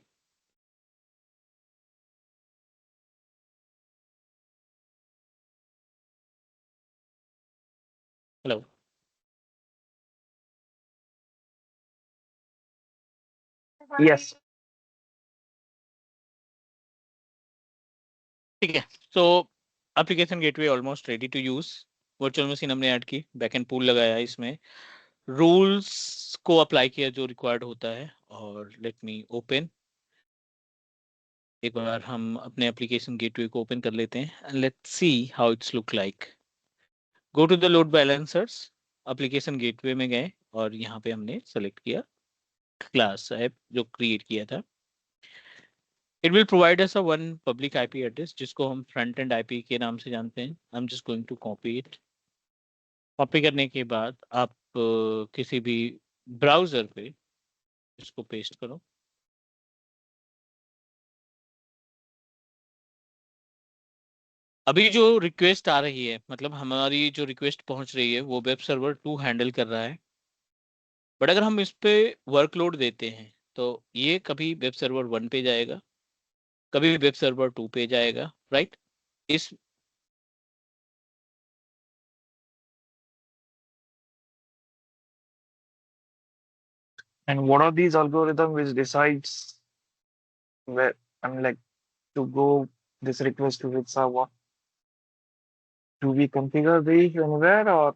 Hello. Yes. ठीक है. So application gateway almost ready to use. Virtual machine हमने ऐड की, बैकएंड पूल लगाया है इसमें, रूल्स को अप्लाई किया जो रिक्वायर्ड होता है, और लेट मी ओपन. एक बार हम अपने एप्लीकेशन गेटवे को ओपन कर लेते हैं and let's see how it's look like. Go to the load balancers. Application gateway में गए और यहाँ पे हमने सेलेक्ट किया क्लास ऐप जो क्रिएट किया था. It will provide us a one public IP address जिसको हम फ्रंट एंड आईपी के नाम से जानते हैं. I am just going to copy it. Copy करने के बाद आप किसी भी ब्राउजर पे इसको पेस्ट करो. अभी जो रिक्वेस्ट आ रही है, मतलब हमारी जो रिक्वेस्ट पहुंच रही है वो वेब सर्वर 2 हैंडल कर रहा है. बट अगर हम इस पे वर्कलोड देते हैं तो ये कभी वेब सर्वर 1 पे जाएगा, कभी वेब सर्वर 2 पे जाएगा, राइट? इस And what are these algorithm which decides where like to go this request to which server? Do we configure these anywhere or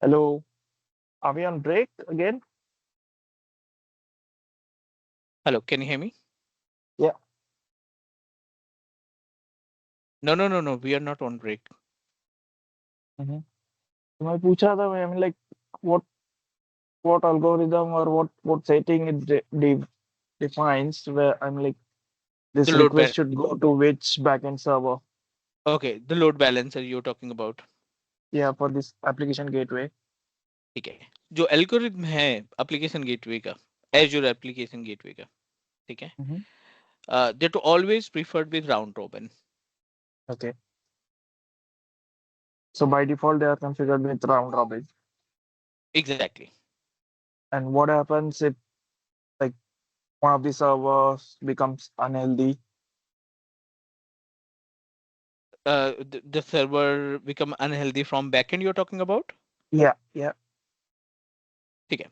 Hello, are we on break again? Hello, can you hear me? Yeah. No, we are not on break. Mm-hmm. तो मैं पूछा था मैं like what what algorithm or what setting it defines where I'm like The this load request bal should go to which backend server? Okay, the load balancer you're talking about. Yeah, for this application gateway. ठीक है, जो एल्गोरिथम है एप्लीकेशन गेटवे का, एज्योर एप्लीकेशन गेटवे का, ठीक है, Mm-hmm. that always preferred with round robin. Okay. So by default they are configured with round robin. Exactly. And what happens if like one of the servers becomes unhealthy? The server become unhealthy from backend you're talking about. Yeah, yeah. ठीक है,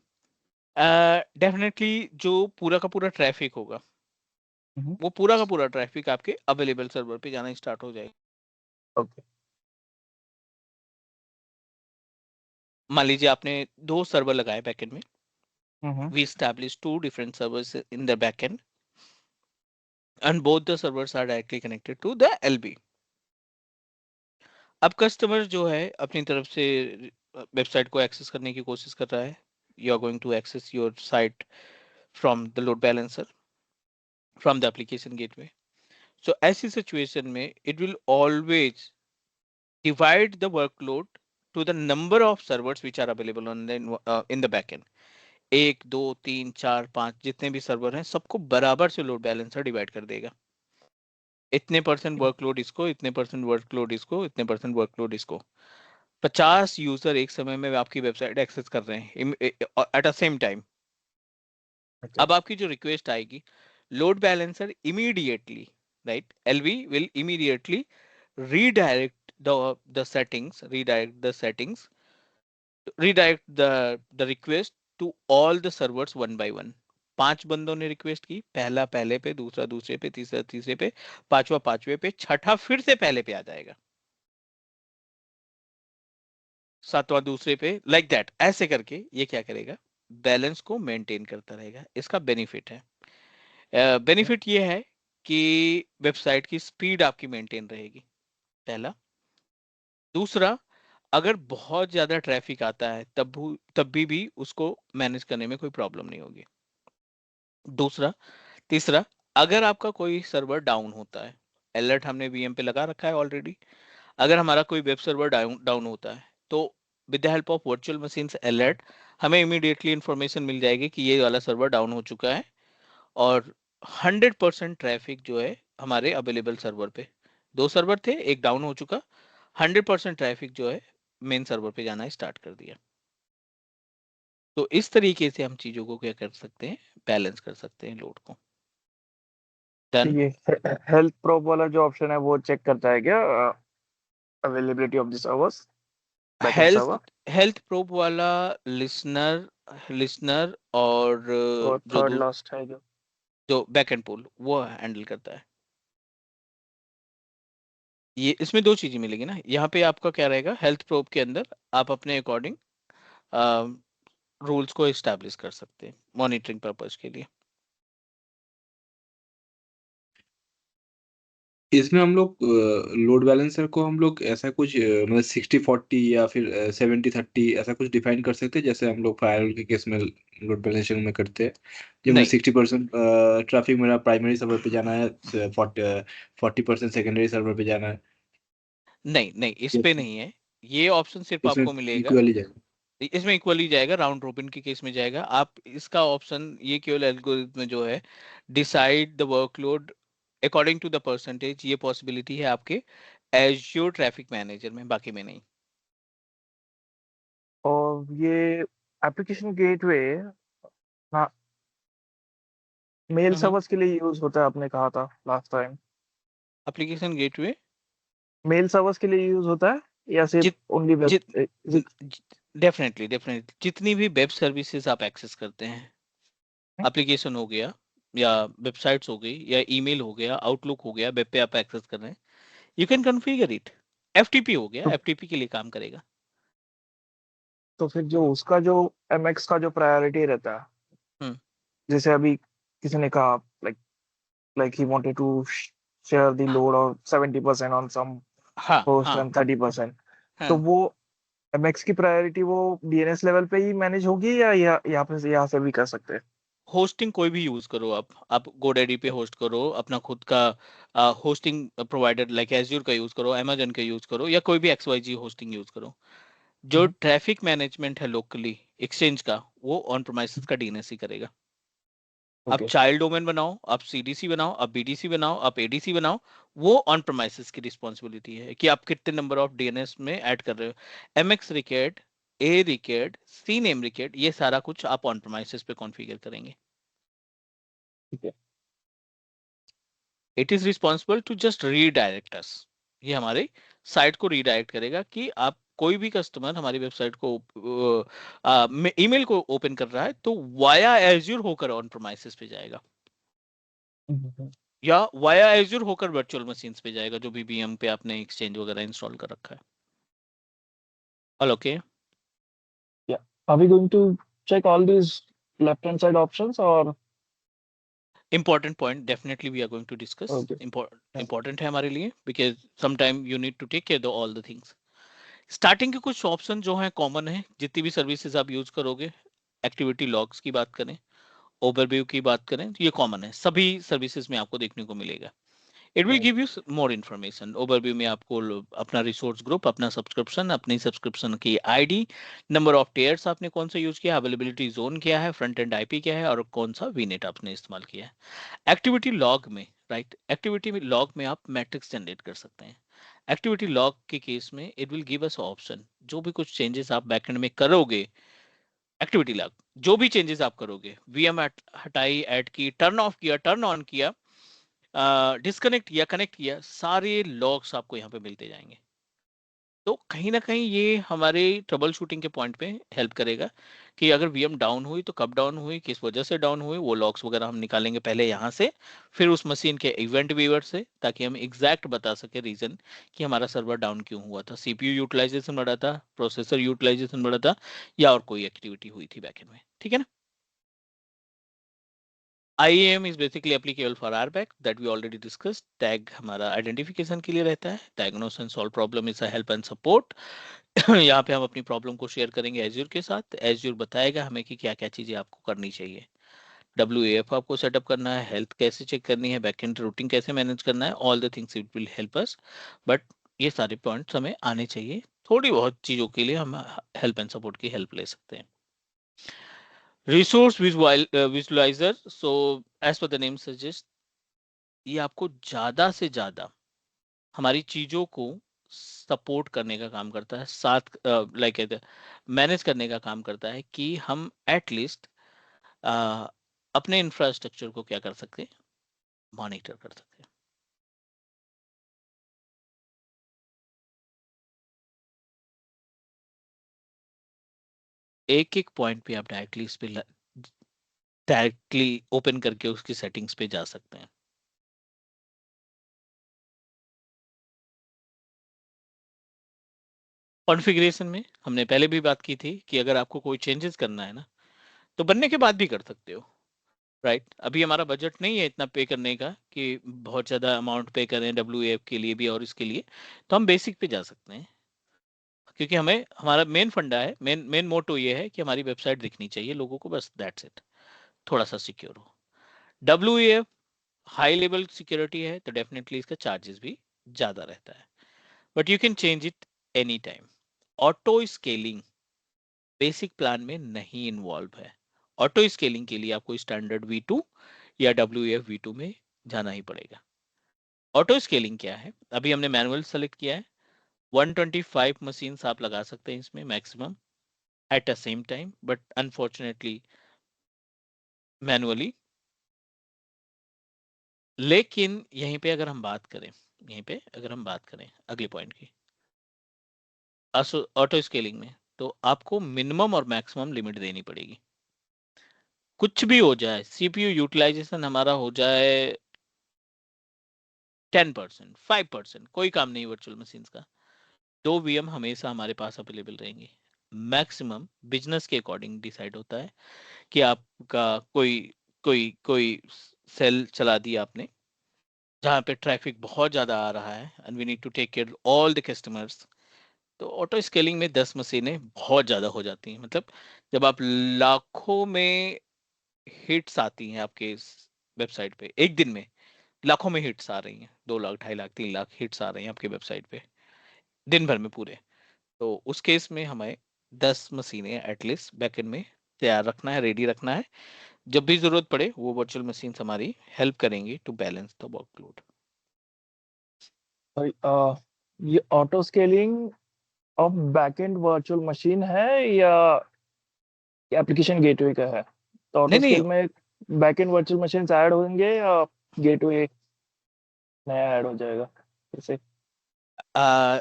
डेफिनेटली जो पूरा का पूरा ट्रैफिक होगा, Mm-hmm. वो पूरा का पूरा ट्रैफिक आपके अवेलेबल सर्वर पे जाना स्टार्ट हो जाएगा. Okay. मान लीजिए आपने दो सर्वर लगाए बैकएंड में. Mm-hmm. We established two different servers in the backend, and both the servers are directly connected to the LB. अब कस्टमर जो है अपनी तरफ से वेबसाइट को एक्सेस करने की कोशिश कर रहा है. You are going to access your site from the load balancer, from the application gateway. So ऐसी सिचुएशन में it will always divide the workload to the number of servers which are available on the in the backend. एक दो तीन चार पांच जितने भी सर्वर हैं सबको बराबर से लोड बैलेंसर डिवाइड कर देगा. इतने परसेंट वर्कलोड इसको, इतने परसेंट वर्कलोड इसको, इतने परसेंट वर्कलोड इसको. 50 यूजर एक समय में आपकी वेबसाइट एक्सेस कर रहे हैं at a same time. Okay. अब आपकी जो रिक्वेस्ट आएगी, load balancer immediately, right, LB will immediately redirect the settings, redirect the request to all the servers one by one. 5 बंदों ने रिक्वेस्ट की, पहला पहले पे, दूसरा दूसरे पे, तीसरा तीसरे पे, पांचवा पांचवे पे, छठा फिर से पहले पे आ जाएगा, सातवां दूसरे पे, लाइक दैट. ऐसे करके ये क्या करेगा, बैलेंस को मेंटेन करता रहेगा. इसका बेनिफिट है, बेनिफिट ये है कि वेबसाइट की स्पीड आपकी मेंटेन रहेगी, पहला. दूसरा, अगर बहुत ज्यादा ट्रैफिक आता है तब भी उसको मैनेज करने में कोई प्रॉब्लम नहीं होगी. दूसरा, तीसरा, अगर आपका कोई सर्वर डाउन होता है, अलर्ट हमने वीएम पे लगा रखा है ऑलरेडी. अगर हमारा कोई वेब सर्वर डाउन डाउन होता है तो with the help of virtual machines alert हमें इमीडिएटली इंफॉर्मेशन मिल जाएगी कि ये वाला सर्वर डाउन हो चुका है, और 100% ट्रैफिक जो है हमारे अवेलेबल सर्वर पे, दो सर्वर थे एक डाउन हो चुका, 100% ट्रैफिक जो है मेन सर्वर पे जाना स्टार्ट कर दिया. तो इस तरीके से हम चीजों को क्या कर सकते हैं, बैलेंस कर सकते हैं लोड को. तो डन. ये हेल्थ प्रोब वाला जो ऑप्शन है वो चेक करता है क्या availability of the servers backend health server? Health probe वाला लिसनर लिसनर और और जो थर्ड लास्ट है जो जो बैक एंड पोल वो हैंडल करता है. ये इसमें दो चीजें मिलेगी ना, यहाँ पे आपका क्या रहेगा, हेल्थ प्रोब के अंदर आप अपने अकॉर्डिंग रूल्स को एस्टैब्लिश कर सकते हैं मॉनिटरिंग पर्पज के लिए. इसमें हम लोग लोड बैलेंसर को हम लोग ऐसा कुछ मतलब 60-40 या फिर 70-30 ऐसा कुछ डिफाइन कर सकते हैं, जैसे हम लोग फायरवॉल के केस में लोड बैलेंसर में करते हैं. जो मतलब नहीं 60% ट्रैफिक मेरा प्राइमरी सर्वर पे जाना है, 40% सेकेंडरी सर्वर पे जाना है. नहीं नहीं, इस पे Yes. नहीं है. ये ऑप्शन सिर्फ इसमें आपको मिलेगा, इक्वली जाएगा. इसमें इक्वली जाएगा, राउंड रोबिन के केस में जाएगा. आप इसका ऑप्शन ये केवल एल्गोरिथम में जो है decide the workload according to the percentage, ये पॉसिबिलिटी है आपके एज्योर ट्रैफिक मैनेजर में, बाकी में नहीं. और ये एप्लीकेशन गेटवे हाँ मेल हम्म. सर्वर्स के लिए यूज होता है आपने कहा था last time. Application gateway mail servers के लिए यूज होता है या सिर्फ जित ओनली जित वेब? डेफिनेटली जितनी भी वेब सर्विसेज आप एक्सेस करते हैं, एप्लीकेशन हो गया या वेबसाइट्स हो गई या ईमेल हो गया, आउटलुक हो गया, वेब पे आप एक्सेस कर रहे हैं, you can configure it. FTP हो गया, तो एफटीपी के लिए काम करेगा. तो फिर जो उसका जो MX का जो प्रायोरिटी रहता है, हम्म। जैसे अभी किसी ने कहा like he wanted to share the load of 70% on some हाँ host हाँ and 30%, तो हाँ। वो MX की प्रायोरिटी वो DNS लेवल पे ही मैनेज होगी या यहाँ से भी कर सकते हैं? होस्टिंग कोई भी यूज करो आप GoDaddy पे होस्ट करो, अपना खुद का होस्टिंग प्रोवाइडर लाइक एज्योर का यूज करो, Amazon का यूज करो, या कोई भी XYZ होस्टिंग यूज करो। जो हम्म, ट्रैफिक मैनेजमेंट है लोकली एक्सचेंज का, वो ऑन प्रोमाइसेस का DNS ही करेगा। आप ओके। चाइल्ड डोमेन बनाओ, आप CDC बनाओ, आप BDC बनाओ, आप ADC बनाओ, वो ऑन प्रोमाइसेस की रिस्पॉन्सिबिलिटी है कि आप कितने नंबर ऑफ DNS में ऐड कर रहे हो। MX record, A record, C name record, ये सारा कुछ आप ऑन प्रोमाइसेस पे कॉन्फ़िगर करेंगे। ठीक है। It is responsible to just redirect us. ये हमारे साइट को रीडायरेक्ट करेगा कि आप कोई भी कस्टमर हमारी वेबसाइट को ईमेल को ओपन कर रहा है तो वाया एज्योर होकर ऑन प्रोमाइसेस पे जाएगा, हम्म, या वाया एज्योर होकर वर्चुअल मशीन्स पे जाएगा जो भी VM पे आपने एक्सचेंज वगैरह इंस्टॉल कर रखा है। All okay. Yeah. Are we going to check all these left-hand side options or? Important point, definitely we are going to discuss। Okay. Yeah. important है हमारे लिए because sometime you need to take care of all the things। Starting के कुछ ऑप्शन जो हैं कॉमन है, जितनी भी सर्विसेज आप यूज करोगे, एक्टिविटी लॉग्स की बात करें, ओवरव्यू की बात करें, तो ये कॉमन है, सभी सर्विसेज में आपको देखने को मिलेगा। It will Right. Give you more information. Overview में आपको अपना रिसोर्स ग्रुप, अपना सब्सक्रिप्शन, अपनी सब्सक्रिप्शन की ID, नंबर ऑफ टेयर्स आपने कौन सा यूज किया, अवेलेबिलिटी जोन क्या है, फ्रंट एंड IP क्या है, और कौन सा VNet आपने इस्तेमाल किया है। एक्टिविटी लॉग में, राइट, एक्टिविटी लॉग में आप मैट्रिक्स जनरेट कर सकते हैं। एक्टिविटी लॉग के केस में it will give us option, जो भी कुछ चेंजेस आप बैकएंड में करोगे, एक्टिविटी लॉग जो भी चेंजेस आप करोगे, VM हटाई, ऐड की, टर्न ऑफ किया, टर्न ऑन किया, डिस्कनेक्ट किया, कनेक्ट किया, सारे लॉग्स आपको यहाँ पे मिलते जाएंगे। तो कहीं ना कहीं ये हमारे ट्रबल शूटिंग के पॉइंट पे हेल्प करेगा कि अगर VM डाउन हुई तो कब डाउन हुई, किस वजह से डाउन हुई, वो लॉग्स वगैरह हम निकालेंगे पहले यहाँ से, फिर उस मशीन के इवेंट व्यूअर से, ताकि हम एग्जैक्ट बता सके रीजन कि हमारा सर्वर डाउन क्यों हुआ था। CPU यूटिलाइजेशन बढ़ा था, प्रोसेसर यूटिलाइजेशन बढ़ा था, या और कोई एक्टिविटी हुई थी बैकएंड में, ठीक है ना। IAM is basically applicable for RBAC that we already discussed। Tag हमारा आइडेंटिफिकेशन के लिए रहता है। Diagnose and solve problem is a help and support. यहाँ पे हम अपनी प्रॉब्लम को शेयर करेंगे एज्योर के साथ, एज्योर बताएगा हमें कि क्या क्या चीजें आपको करनी चाहिए। WAF आपको सेटअप करना है, हेल्थ कैसे चेक करनी है, बैकएंड रूटिंग कैसे मैनेज करना है, all the things it will help us. But ये सारे पॉइंट्स हमें आने चाहिए, थोड़ी बहुत चीजों के लिए हम हेल्प एंड सपोर्ट की हेल्प ले सकते हैं। Resource visualizer, so as per the name suggest, ये आपको ज्यादा से ज्यादा हमारी चीजों को सपोर्ट करने का काम करता है, साथ लाइक मैनेज करने का काम करता है कि हम एटलीस्ट अपने इंफ्रास्ट्रक्चर को क्या कर सकते हैं, मॉनिटर कर सकते हैं। एक एक पॉइंट पे आप डायरेक्टली इस पे डायरेक्टली ओपन करके उसकी सेटिंग्स पे जा सकते हैं। कॉन्फ़िगरेशन में हमने पहले भी बात की थी कि अगर आपको कोई चेंजेस करना है ना, तो बनने के बाद भी कर सकते हो, राइट। अभी हमारा बजट नहीं है इतना पे करने का कि बहुत ज़्यादा अमाउंट पे करें WAF के लिए भी और इसके लिए, तो हम बेसिक पे जा सकते हैं, क्योंकि हमें हमारा मेन फंडा है, मेन मेन मोटो ये है कि हमारी वेबसाइट दिखनी चाहिए लोगों को, बस दैट्स इट, थोड़ा सा सिक्योर हो। WAF हाई लेवल सिक्योरिटी है तो डेफिनेटली इसका चार्जेस भी ज़्यादा रहता है, but you can change it any time. Auto scaling basic plan में नहीं इन्वॉल्व है। ऑटो स्केलिंग के लिए आपको स्टैंडर्ड V2 या WAF V2 में जाना ही पड़ेगा। ऑटो स्केलिंग क्या है, अभी हमने मैनुअल सेलेक्ट किया है, 125 मशीन्स आप लगा सकते हैं इसमें maximum eight a same time, but unfortunately manually. लेकिन यहीं पे अगर हम बात करें, यहीं पे अगर हम बात करें अगले पॉइंट की, ऑटो स्केलिंग में, तो आपको मिनिमम और मैक्सिमम लिमिट देनी पड़ेगी। कुछ भी हो जाए, CPU यूटिलाइजेशन हमारा हो जाए 10%, 5%, कोई काम नहीं वर्चुअल मशीन्स का, 2 VM हमेशा हमारे पास अवेलेबल रहेंगी। मैक्सिमम बिजनेस के अकॉर्डिंग डिसाइड होता है कि आपका कोई कोई कोई सेल चला दिया आपने जहाँ पे ट्रैफिक बहुत ज्यादा आ रहा है and we need to take care all the customers, तो ऑटो स्केलिंग में 10 मशीनें बहुत ज्यादा हो जाती हैं। मतलब जब आप लाखों में हिट्स आती हैं आपके वेबसाइट पे एक दिन में, लाखों में हिट्स आ रही हैं, 2 लाख 2.5 लाख 3 लाख हिट्स आ रही हैं आपके वेबसाइट पे दिन भर में पूरे, तो उस केस में हमें 10 मशीनें एटलीस्ट बैकएंड में तैयार रखना है, रेडी रखना है। जब भी जरूरत पड़े वो वर्चुअल मशीन हमारी हेल्प करेंगी टू बैलेंस द वर्कलोड। भाई ये auto scaling of backend virtual machine है या एप्लीकेशन गेटवे का है? तो नहीं ऑटो नहीं, स्केल में बैकएंड वर्चुअल मशीन ऐड होंगे या गेटवे नया ऐड हो जाएगा? जैसे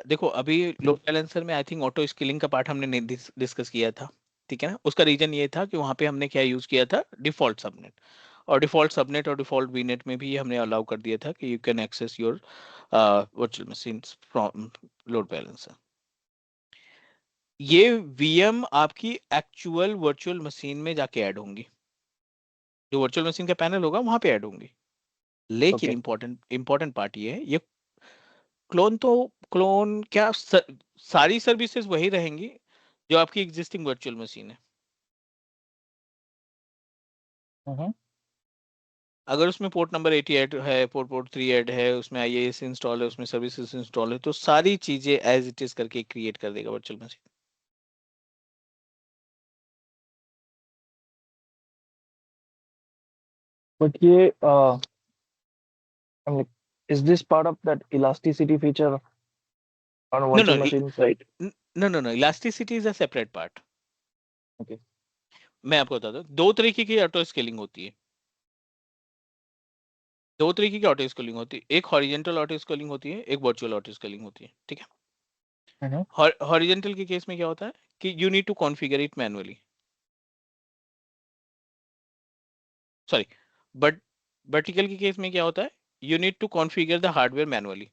देखो अभी लोड बैलेंसर में आई थिंक ऑटो स्केलिंग का पार्ट हमने नहीं डिस्कस किया था, ठीक है ना। उसका रीजन ये था कि वहां पे हमने क्या यूज किया था, डिफॉल्ट सबनेट, और डिफॉल्ट सबनेट और डिफॉल्ट वीनेट में भी हमने अलाउ कर दिया था कि you can access your virtual machine from load balancer. ये वीएम आपकी एक्चुअल वर्चुअल मशीन में जाके ऐड होंगी, जो वर्चुअल मशीन का पैनल होगा वहां पे ऐड होंगी। लेकिन ओके। इंपॉर्टेंट इंपॉर्टेंट पार्ट ये है, ये क्लोन तो क्लोन क्या सारी सर्विसेज वही रहेंगी जो आपकी एग्जिस्टिंग वर्चुअल मशीन है। हम्म। अगर उसमें पोर्ट नंबर 88 है, पोर्ट पोर्ट 3 ऐड है, उसमें आईएएस इंस्टॉल है, उसमें सर्विसेज इंस्टॉल है, तो सारी चीजें एज इट इज करके क्रिएट कर देगा वर्चुअल मशीन। बट ये is this part of that elasticity feature on a no no virtual machine site? No no no, elasticity is a separate part. Okay. मैं आपको बता दूं, दो तरीके की ऑटो स्केलिंग होती है। दो तरीके की ऑटो स्केलिंग होती है, एक हॉरिजेंटल ऑटो स्केलिंग होती है, एक वर्चुअल ऑटो स्केलिंग होती है, ठीक है। हम्म। हॉरिजेंटल के केस में क्या होता है कि you need to configure it manually, sorry, but vertical के केस में क्या होता है, you need to configure the hardware manually.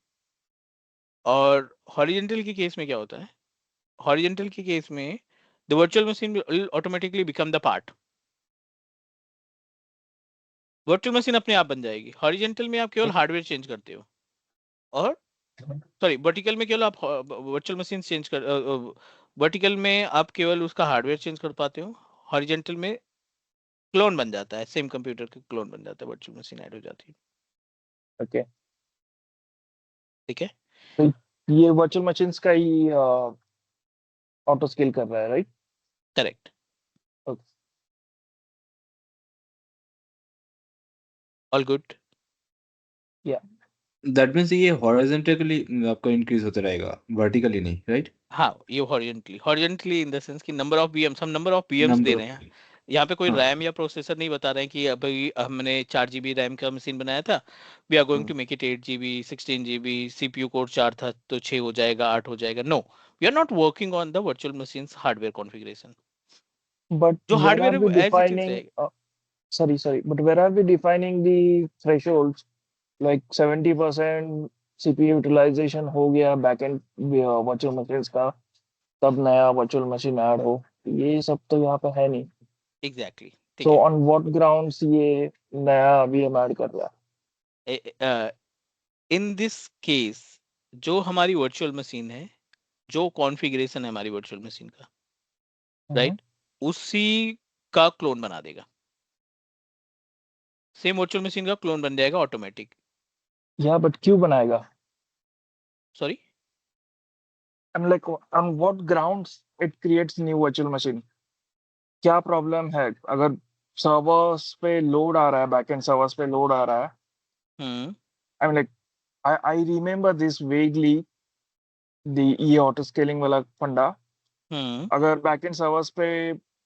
और हॉरिजेंटल के केस में क्या होता है, हॉरिजेंटल के केस में the virtual machine will automatically become the part. Virtual machine अपने आप बन जाएगी। हॉरिजेंटल में आप केवल हार्डवेयर चेंज करते हो, और सॉरी वर्टिकल में केवल आप वर्चुअल मशीन चेंज कर, वर्टिकल में आप केवल उसका हार्डवेयर चेंज कर पाते हो, हॉरिजेंटल में क्लोन बन जाता है, सेम कंप्यूटर का क्लोन बन जाता है, वर्चुअल मशीन ऐड हो जाती है, ओके। ठीक है। तो ये वर्चुअल मशीन्स का ही ऑटो स्केल कर रहा है, right? Correct, okay. All good. या दैट मीन्स ये हॉरिजॉन्टली आपका इंक्रीज होता रहेगा, वर्टिकली नहीं, राइट? हाँ, ये हॉरिजेंटली इन द सेंस कि नंबर ऑफ वीएम्स, हम number of VMs they number रहे हैं। यहाँ पे कोई हाँ रैम या प्रोसेसर नहीं बता रहे हैं कि अभी हमने 4 GB रैम का मशीन बनाया था, वी आर गोइंग हाँ to make it 8 GB 16 GB, CPU core 4 था तो 6 हो जाएगा, 8 हो जाएगा। No, we are not working on the virtual machine hardware configuration. but जो where are हार्डवेयर we है एज इट इज defining रहेगा। sorry, but where are we defining the thresholds, like 70% CPU utilization हो गया बैकएंड वर्चुअल मशीन्स का, तब नया वर्चुअल मशीन ऐड हो? ये सब तो यहाँ पे है नहीं। एग्जैक्टली, ठीक सो है। ऑन व्हाट ग्राउंड्स ये नया वीएम ऐड कर रहा इन दिस केस जो हमारी वर्चुअल मशीन है, जो कॉन्फ़िगरेशन है हमारी वर्चुअल मशीन का, है? राइट, उसी का क्लोन बना देगा, सेम वर्चुअल मशीन का क्लोन बन जाएगा ऑटोमेटिक। या बट क्यों बनाएगा? Sorry, I am like on what grounds it creates new virtual machine? क्या प्रॉब्लम है अगर सर्वर्स पे लोड आ रहा है, बैकएंड सर्वर्स पे लोड आ रहा है? Hmm I am like I remember this vaguely, the ये ऑटो स्केलिंग वाला फंडा। हम्म अगर बैकएंड सर्वर्स पे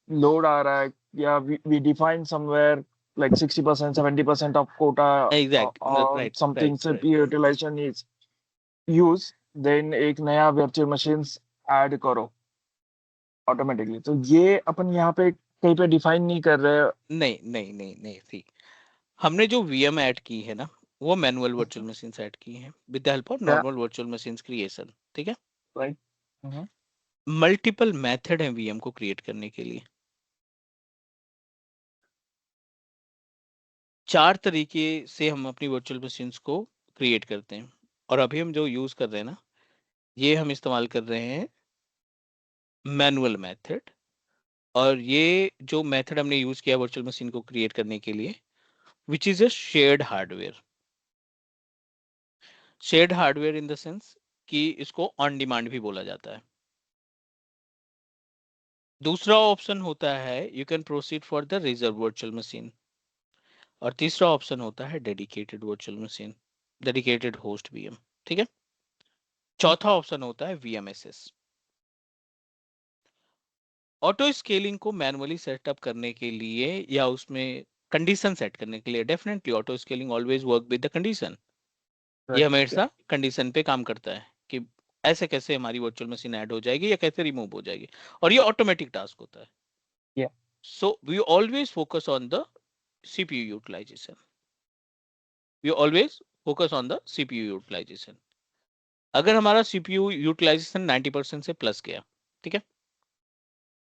लोड आ रहा है या we define somewhere like 60% 70% of quota exact, or right something right right. CPU utilization is used, then एक नया virtual machines ऐड करो ऑटोमेटिकली। तो ये अपन यहाँ पे कहीं पे डिफाइन नहीं कर रहे। नहीं नहीं नहीं नहीं, सी हमने जो वीएम ऐड की है ना, वो मैनुअल वर्चुअल मशीन ऐड की है विद द हेल्प ऑफ क्या? नॉर्मल वर्चुअल मशीन क्रिएशन, ठीक है। राइट। मल्टीपल मेथड है वीएम को क्रिएट करने के लिए। 4 तरीके से हम अपनी वर्चुअल मशीन्स को क्रिएट करते हैं, और अभी हम जो यूज कर रहे हैं ना, ये हम इस्तेमाल कर रहे हैं मैनुअल मेथड। और ये जो मेथड हमने यूज किया वर्चुअल मशीन को क्रिएट करने के लिए, which is a shared hardware. Shared hardware in the sense कि इसको ऑन डिमांड भी बोला जाता है। दूसरा ऑप्शन होता है you can proceed for the reserve virtual machine, और तीसरा ऑप्शन होता है dedicated virtual machine, dedicated host VM. ठीक है। चौथा ऑप्शन होता है वीएमएसएस। ऑटो स्केलिंग को मैनुअली सेटअप करने के लिए या उसमें कंडीशन सेट करने के लिए, definitely auto scaling always work with the condition. ये Right. हमेशा कंडीशन पे काम करता है कि ऐसे कैसे हमारी वर्चुअल मशीन ऐड हो जाएगी या कैसे रिमूव हो जाएगी, और ये ऑटोमेटिक टास्क होता है। Yeah. So we always focus on the CPU utilization. We always focus on the CPU utilization. अगर हमारा CPU यूटिलाइजेशन 90% से प्लस गया, ठीक है,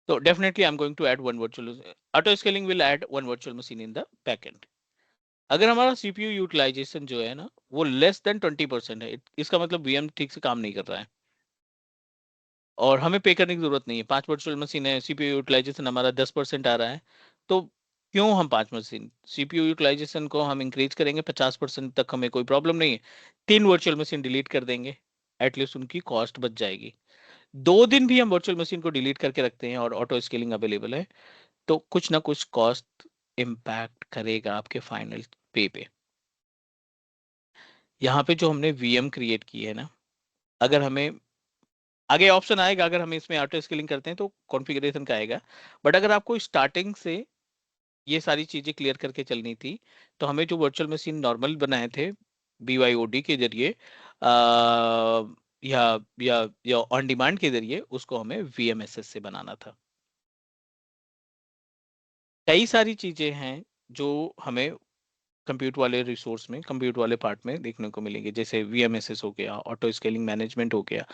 तो definitely I am going to add one virtual, auto scaling will add one virtual machine in the backend. अगर हमारा CPU यूटिलाइजेशन जो है ना वो लेस देन 20% है, इसका मतलब VM ठीक से काम नहीं कर रहा है और हमें पे करने की जरूरत नहीं है। 5 वर्चुअल मशीन है, CPU यूटिलाइजेशन हमारा 10% आ रहा है, तो क्यों हम 5 मशीन CPU यूटिलाइजेशन को हम इंक्रीज करेंगे 50% तक, हमें कोई प्रॉब्लम नहीं है। 3 वर्चुअल मशीन डिलीट कर देंगे, एटलीस्ट उनकी कॉस्ट बच जाएगी। 2 दिन भी हम वर्चुअल मशीन को डिलीट करके रखते हैं और ऑटो स्केलिंग अवेलेबल है, तो कुछ ना कुछ कॉस्ट इम्पैक्ट करेगा आपके फाइनल पे पे। यहाँ पे जो हमने VM क्रिएट की है ना, अगर हमें आगे ऑप्शन आएगा, अगर हम इसमें ऑटो स्केलिंग करते हैं तो कॉन्फ़िगरेशन का आएगा, बट अगर आपको स्टार्टिंग से ये सारी चीजें क्लियर करके चलनी थी, तो हमें जो वर्चुअल मशीन नॉर्मल बनाए थे BYOD के जरिए या या ऑन डिमांड के जरिए, उसको हमें VMSS से बनाना था। कई सारी चीजें हैं जो हमें कंप्यूट वाले रिसोर्स में, कंप्यूट वाले पार्ट में देखने को मिलेंगे, जैसे VMSS हो गया, ऑटो स्केलिंग मैनेजमेंट हो गया,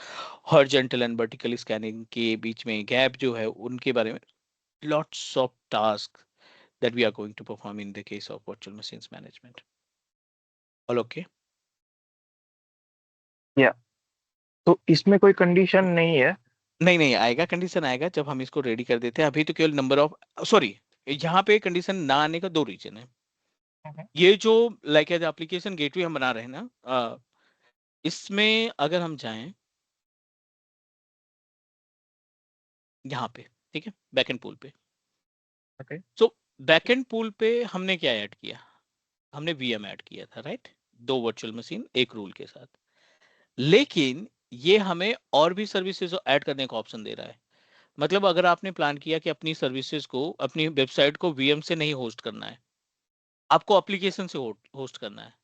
हॉरिजॉन्टल एंड वर्टिकल स्कैनिंग के बीच में गैप जो है उनके बारे में, lots of tasks that we are going to perform in the case of virtual machines management. All okay? Yeah. तो इसमें कोई कंडीशन नहीं है? नहीं नहीं आएगा, कंडीशन आएगा जब हम इसको रेडी कर देते हैं। अभी तो केवल नंबर ऑफ, सॉरी, यहाँ पे कंडीशन ना आने का 2 रीजन है। ये जो लाइक एज एप्लीकेशन गेटवे हम बना रहे हैं ना, इसमें अगर हम जाएं यहाँ पे, ठीक है, बैकएंड पूल पे, Okay. सो बैकएंड पूल पे हमने क्या ऐड किया, हमने VM ऐड किया था, राइट, 2 वर्चुअल मशीन एक रूल के साथ। लेकिन ये हमें और भी सर्विसेज ऐड करने का ऑप्शन दे रहा है। मतलब अगर आपने प्लान किया कि अपनी सर्विसेज को, अपनी वेबसाइट को VM से नहीं होस्ट करना है, आपको एप्लीकेशन से होस्ट करना है,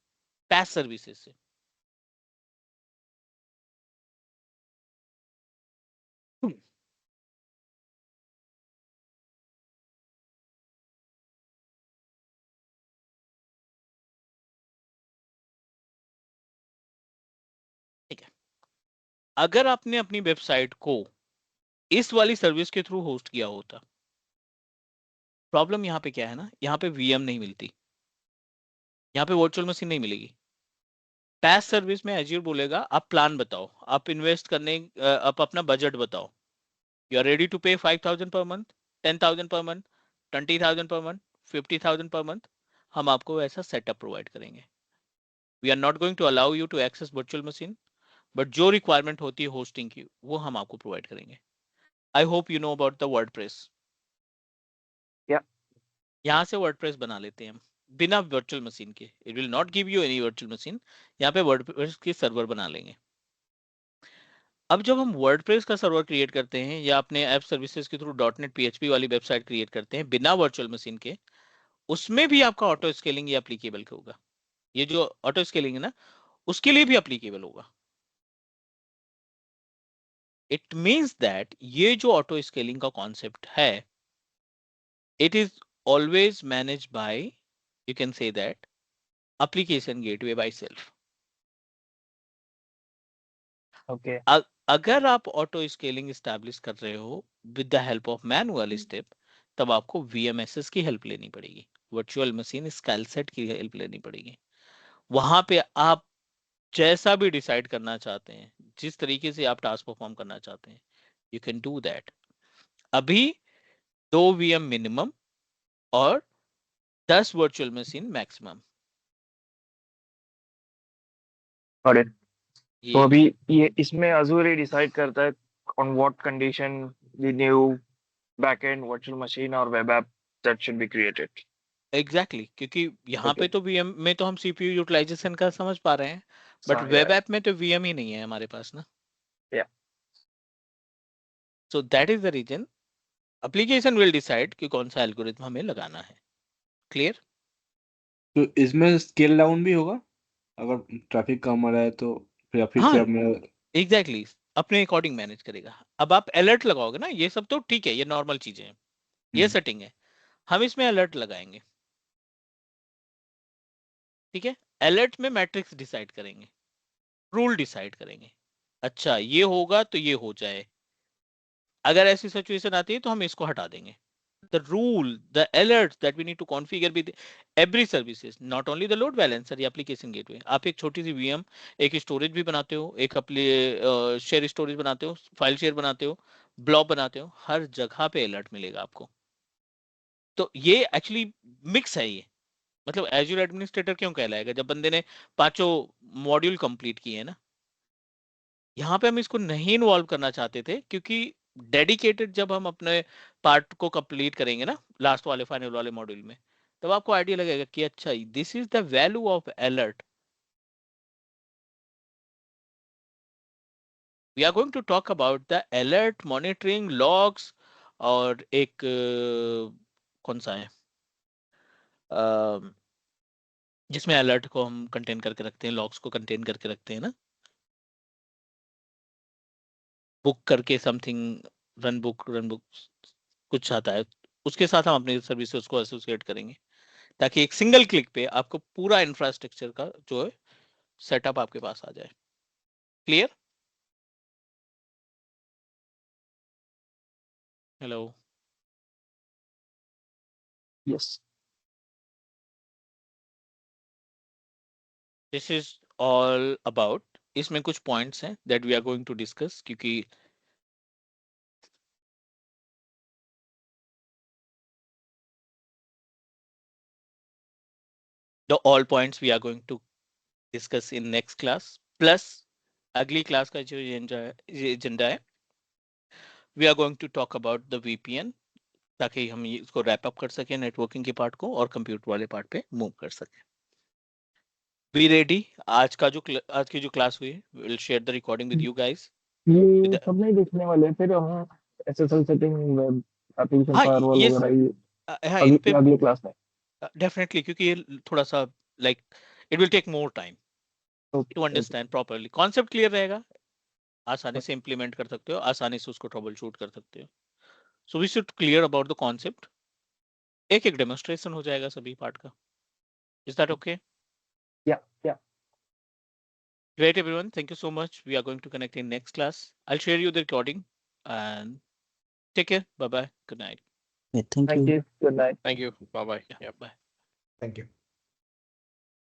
पैस सर्विसेज से, ठीक है। अगर आपने अपनी वेबसाइट को इस वाली सर्विस के थ्रू होस्ट किया होता, प्रॉब्लम यहाँ पे क्या है ना, यहाँ पे VM नहीं मिलती, यहाँ पे वर्चुअल मशीन नहीं मिलेगी। पैस सर्विस में एज्योर बोलेगा आप प्लान बताओ, आप इन्वेस्ट करने, आप अपना बजट बताओ, यू आर रेडी टू पे 5,000 per month, 10,000 per month, 20,000 per month, 50,000 per month, हम आपको ऐसा सेटअप प्रोवाइड करेंगे। We are not going to allow you to access virtual machine, but जो रिक्वायरमेंट होती है होस्टिंग की वो हम आपको प्रोवाइड करेंगे। I hope you know about the WordPress. Yeah. यहाँ से वर्डप्रेस बना लेते हैं हम बिना वर्चुअल मशीन के, it will not give you any virtual machine, यहाँ पे वर्डप्रेस की सर्वर बना लेंगे। अब जब हम वर्डप्रेस का सर्वर क्रिएट करते हैं या अपने ऐप सर्विसेज के थ्रू .NET PHP वाली वेबसाइट क्रिएट करते हैं बिना वर्चुअल मशीन के, उसमें भी आपका ऑटो स्केलिंग ये एप्लीकेबल होगा। ये जो ऑटो स्केलिंग है ना, उसके लिए भी एप्लीकेबल होगा। इट मींस दैट ये जो ऑटो स्केलिंग का कॉन्सेप्ट है, it is always managed by, you can say that, application gateway by self. Okay. अगर आप ऑटो स्केलिंग स्टैब्लिश कर रहे हो with the help of manual step, तब आपको VMSS की हेल्प लेनी पड़ेगी, वर्चुअल मशीन स्केलसेट की हेल्प लेनी पड़ेगी। वहां पे आप जैसा भी डिसाइड करना चाहते हैं, जिस तरीके से आप टास्क परफॉर्म करना चाहते हैं, यू कैन डू दैट। अभी 2 VM मिनिमम और 10 virtual machine maximum. Got it. तो ये अभी ये इसमें Azure ही डिसाइड करता है on what condition the new backend virtual machine or web app that should be created. Exactly क्योंकि यहाँ Okay. पे तो VM में तो हम CPU यूटिलाइजेशन का समझ पा रहे हैं, बट Yeah, वेब ऐप में तो VM ही नहीं है हमारे पास ना। Yeah. So that is the reason application will decide कि कौन सा एल्गोरिथम हमें लगाना है। क्लियर? तो इसमें स्केल डाउन भी होगा अगर ट्रैफिक कम आ रहा है तो, या फिर हाँ से अब मैं एग्जैक्टली अपने अकॉर्डिंग मैनेज करेगा। अब आप अलर्ट लगाओगे ना, ये सब तो ठीक है, ये नॉर्मल चीजें हैं, ये सेटिंग है। हम इसमें अलर्ट लगाएंगे, ठीक है? अलर्ट में मैट्रिक्स डिसाइड करेंगे, रूल डिसाइड करेंगे। अच्छा ये होगा तो ये हो जाए, अगर ऐसी सिचुएशन आती है तो हम इसको हटा देंगे। The rule, the alerts that we need to configure with every services, not only the load balancer या application gateway। आप एक छोटी सी VM, एक स्टोरेज भी बनाते हो, एक अपने शेयर स्टोरेज बनाते हो, फाइल शेयर बनाते हो, ब्लॉब बनाते हो, हर जगह पे अलर्ट मिलेगा आपको। तो ये एक्चुअली मिक्स है ये, मतलब एज्योर एडमिनिस्ट्रेटर क्यों कहलाएगा, जब बंदे ने पांचों मॉड्यूल कंप्लीट किए हैं ना। यहाँ पे हम इसको नहीं इन्वॉल्व करना चाहते थे, क्योंकि डेडिकेटेड जब हम अपने पार्ट को कंप्लीट करेंगे ना लास्ट वाले फाइनल वाले मॉड्यूल में, तब आपको आइडिया लगेगा कि अच्छा this is the value of alert. We are going to talk about the alert monitoring logs, और एक कौन सा है जिसमें अलर्ट को हम कंटेन करके रखते हैं, लॉग्स को कंटेन करके रखते हैं ना, बुक करके समथिंग, रन बुक कुछ आता है, उसके साथ हम अपनी सर्विसेज को एसोसिएट करेंगे, ताकि एक सिंगल क्लिक पे आपको पूरा इंफ्रास्ट्रक्चर का जो है सेटअप आपके पास आ जाए। Clear? Hello? Yes. This is all about, इसमें कुछ पॉइंट्स हैं that we are going to discuss, क्योंकि the all points we are going to discuss in next class, plus अगली क्लास का जो एजेंडा है, we are going to talk about the VPN, ताकि हम इसको रैप अप कर सकें नेटवर्किंग के पार्ट को, और कंप्यूटर वाले पार्ट पे मूव कर सकें। Be ready. आज की जो क्लास हुई, will share the recording with you guys. ये सब नहीं देखने वाले, फिर हम SSL सेटिंग वेब एप्लीकेशन हाँ फायरवॉल ये वगैरह ये हाँ इन पे अगले क्लास में। डेफिनेटली, क्योंकि ये थोड़ा सा like it will take more time okay to understand properly. Concept clear रहेगा, आसानी से इंप्लीमेंट कर सकते हो, आसानी से उसको ट्रबल शूट कर सकते हो। So we should clear about the concept, एक एक डेमोन्स्ट्रेशन हो जाएगा सभी पार्ट का। Is that okay? या Great everyone, thank you so much. We are going to connect in next class. I'll share you the recording, and take care. Bye bye. Good night. Yeah, thank thank you. You, good night. Thank you. Bye bye. Yeah, bye. Thank you.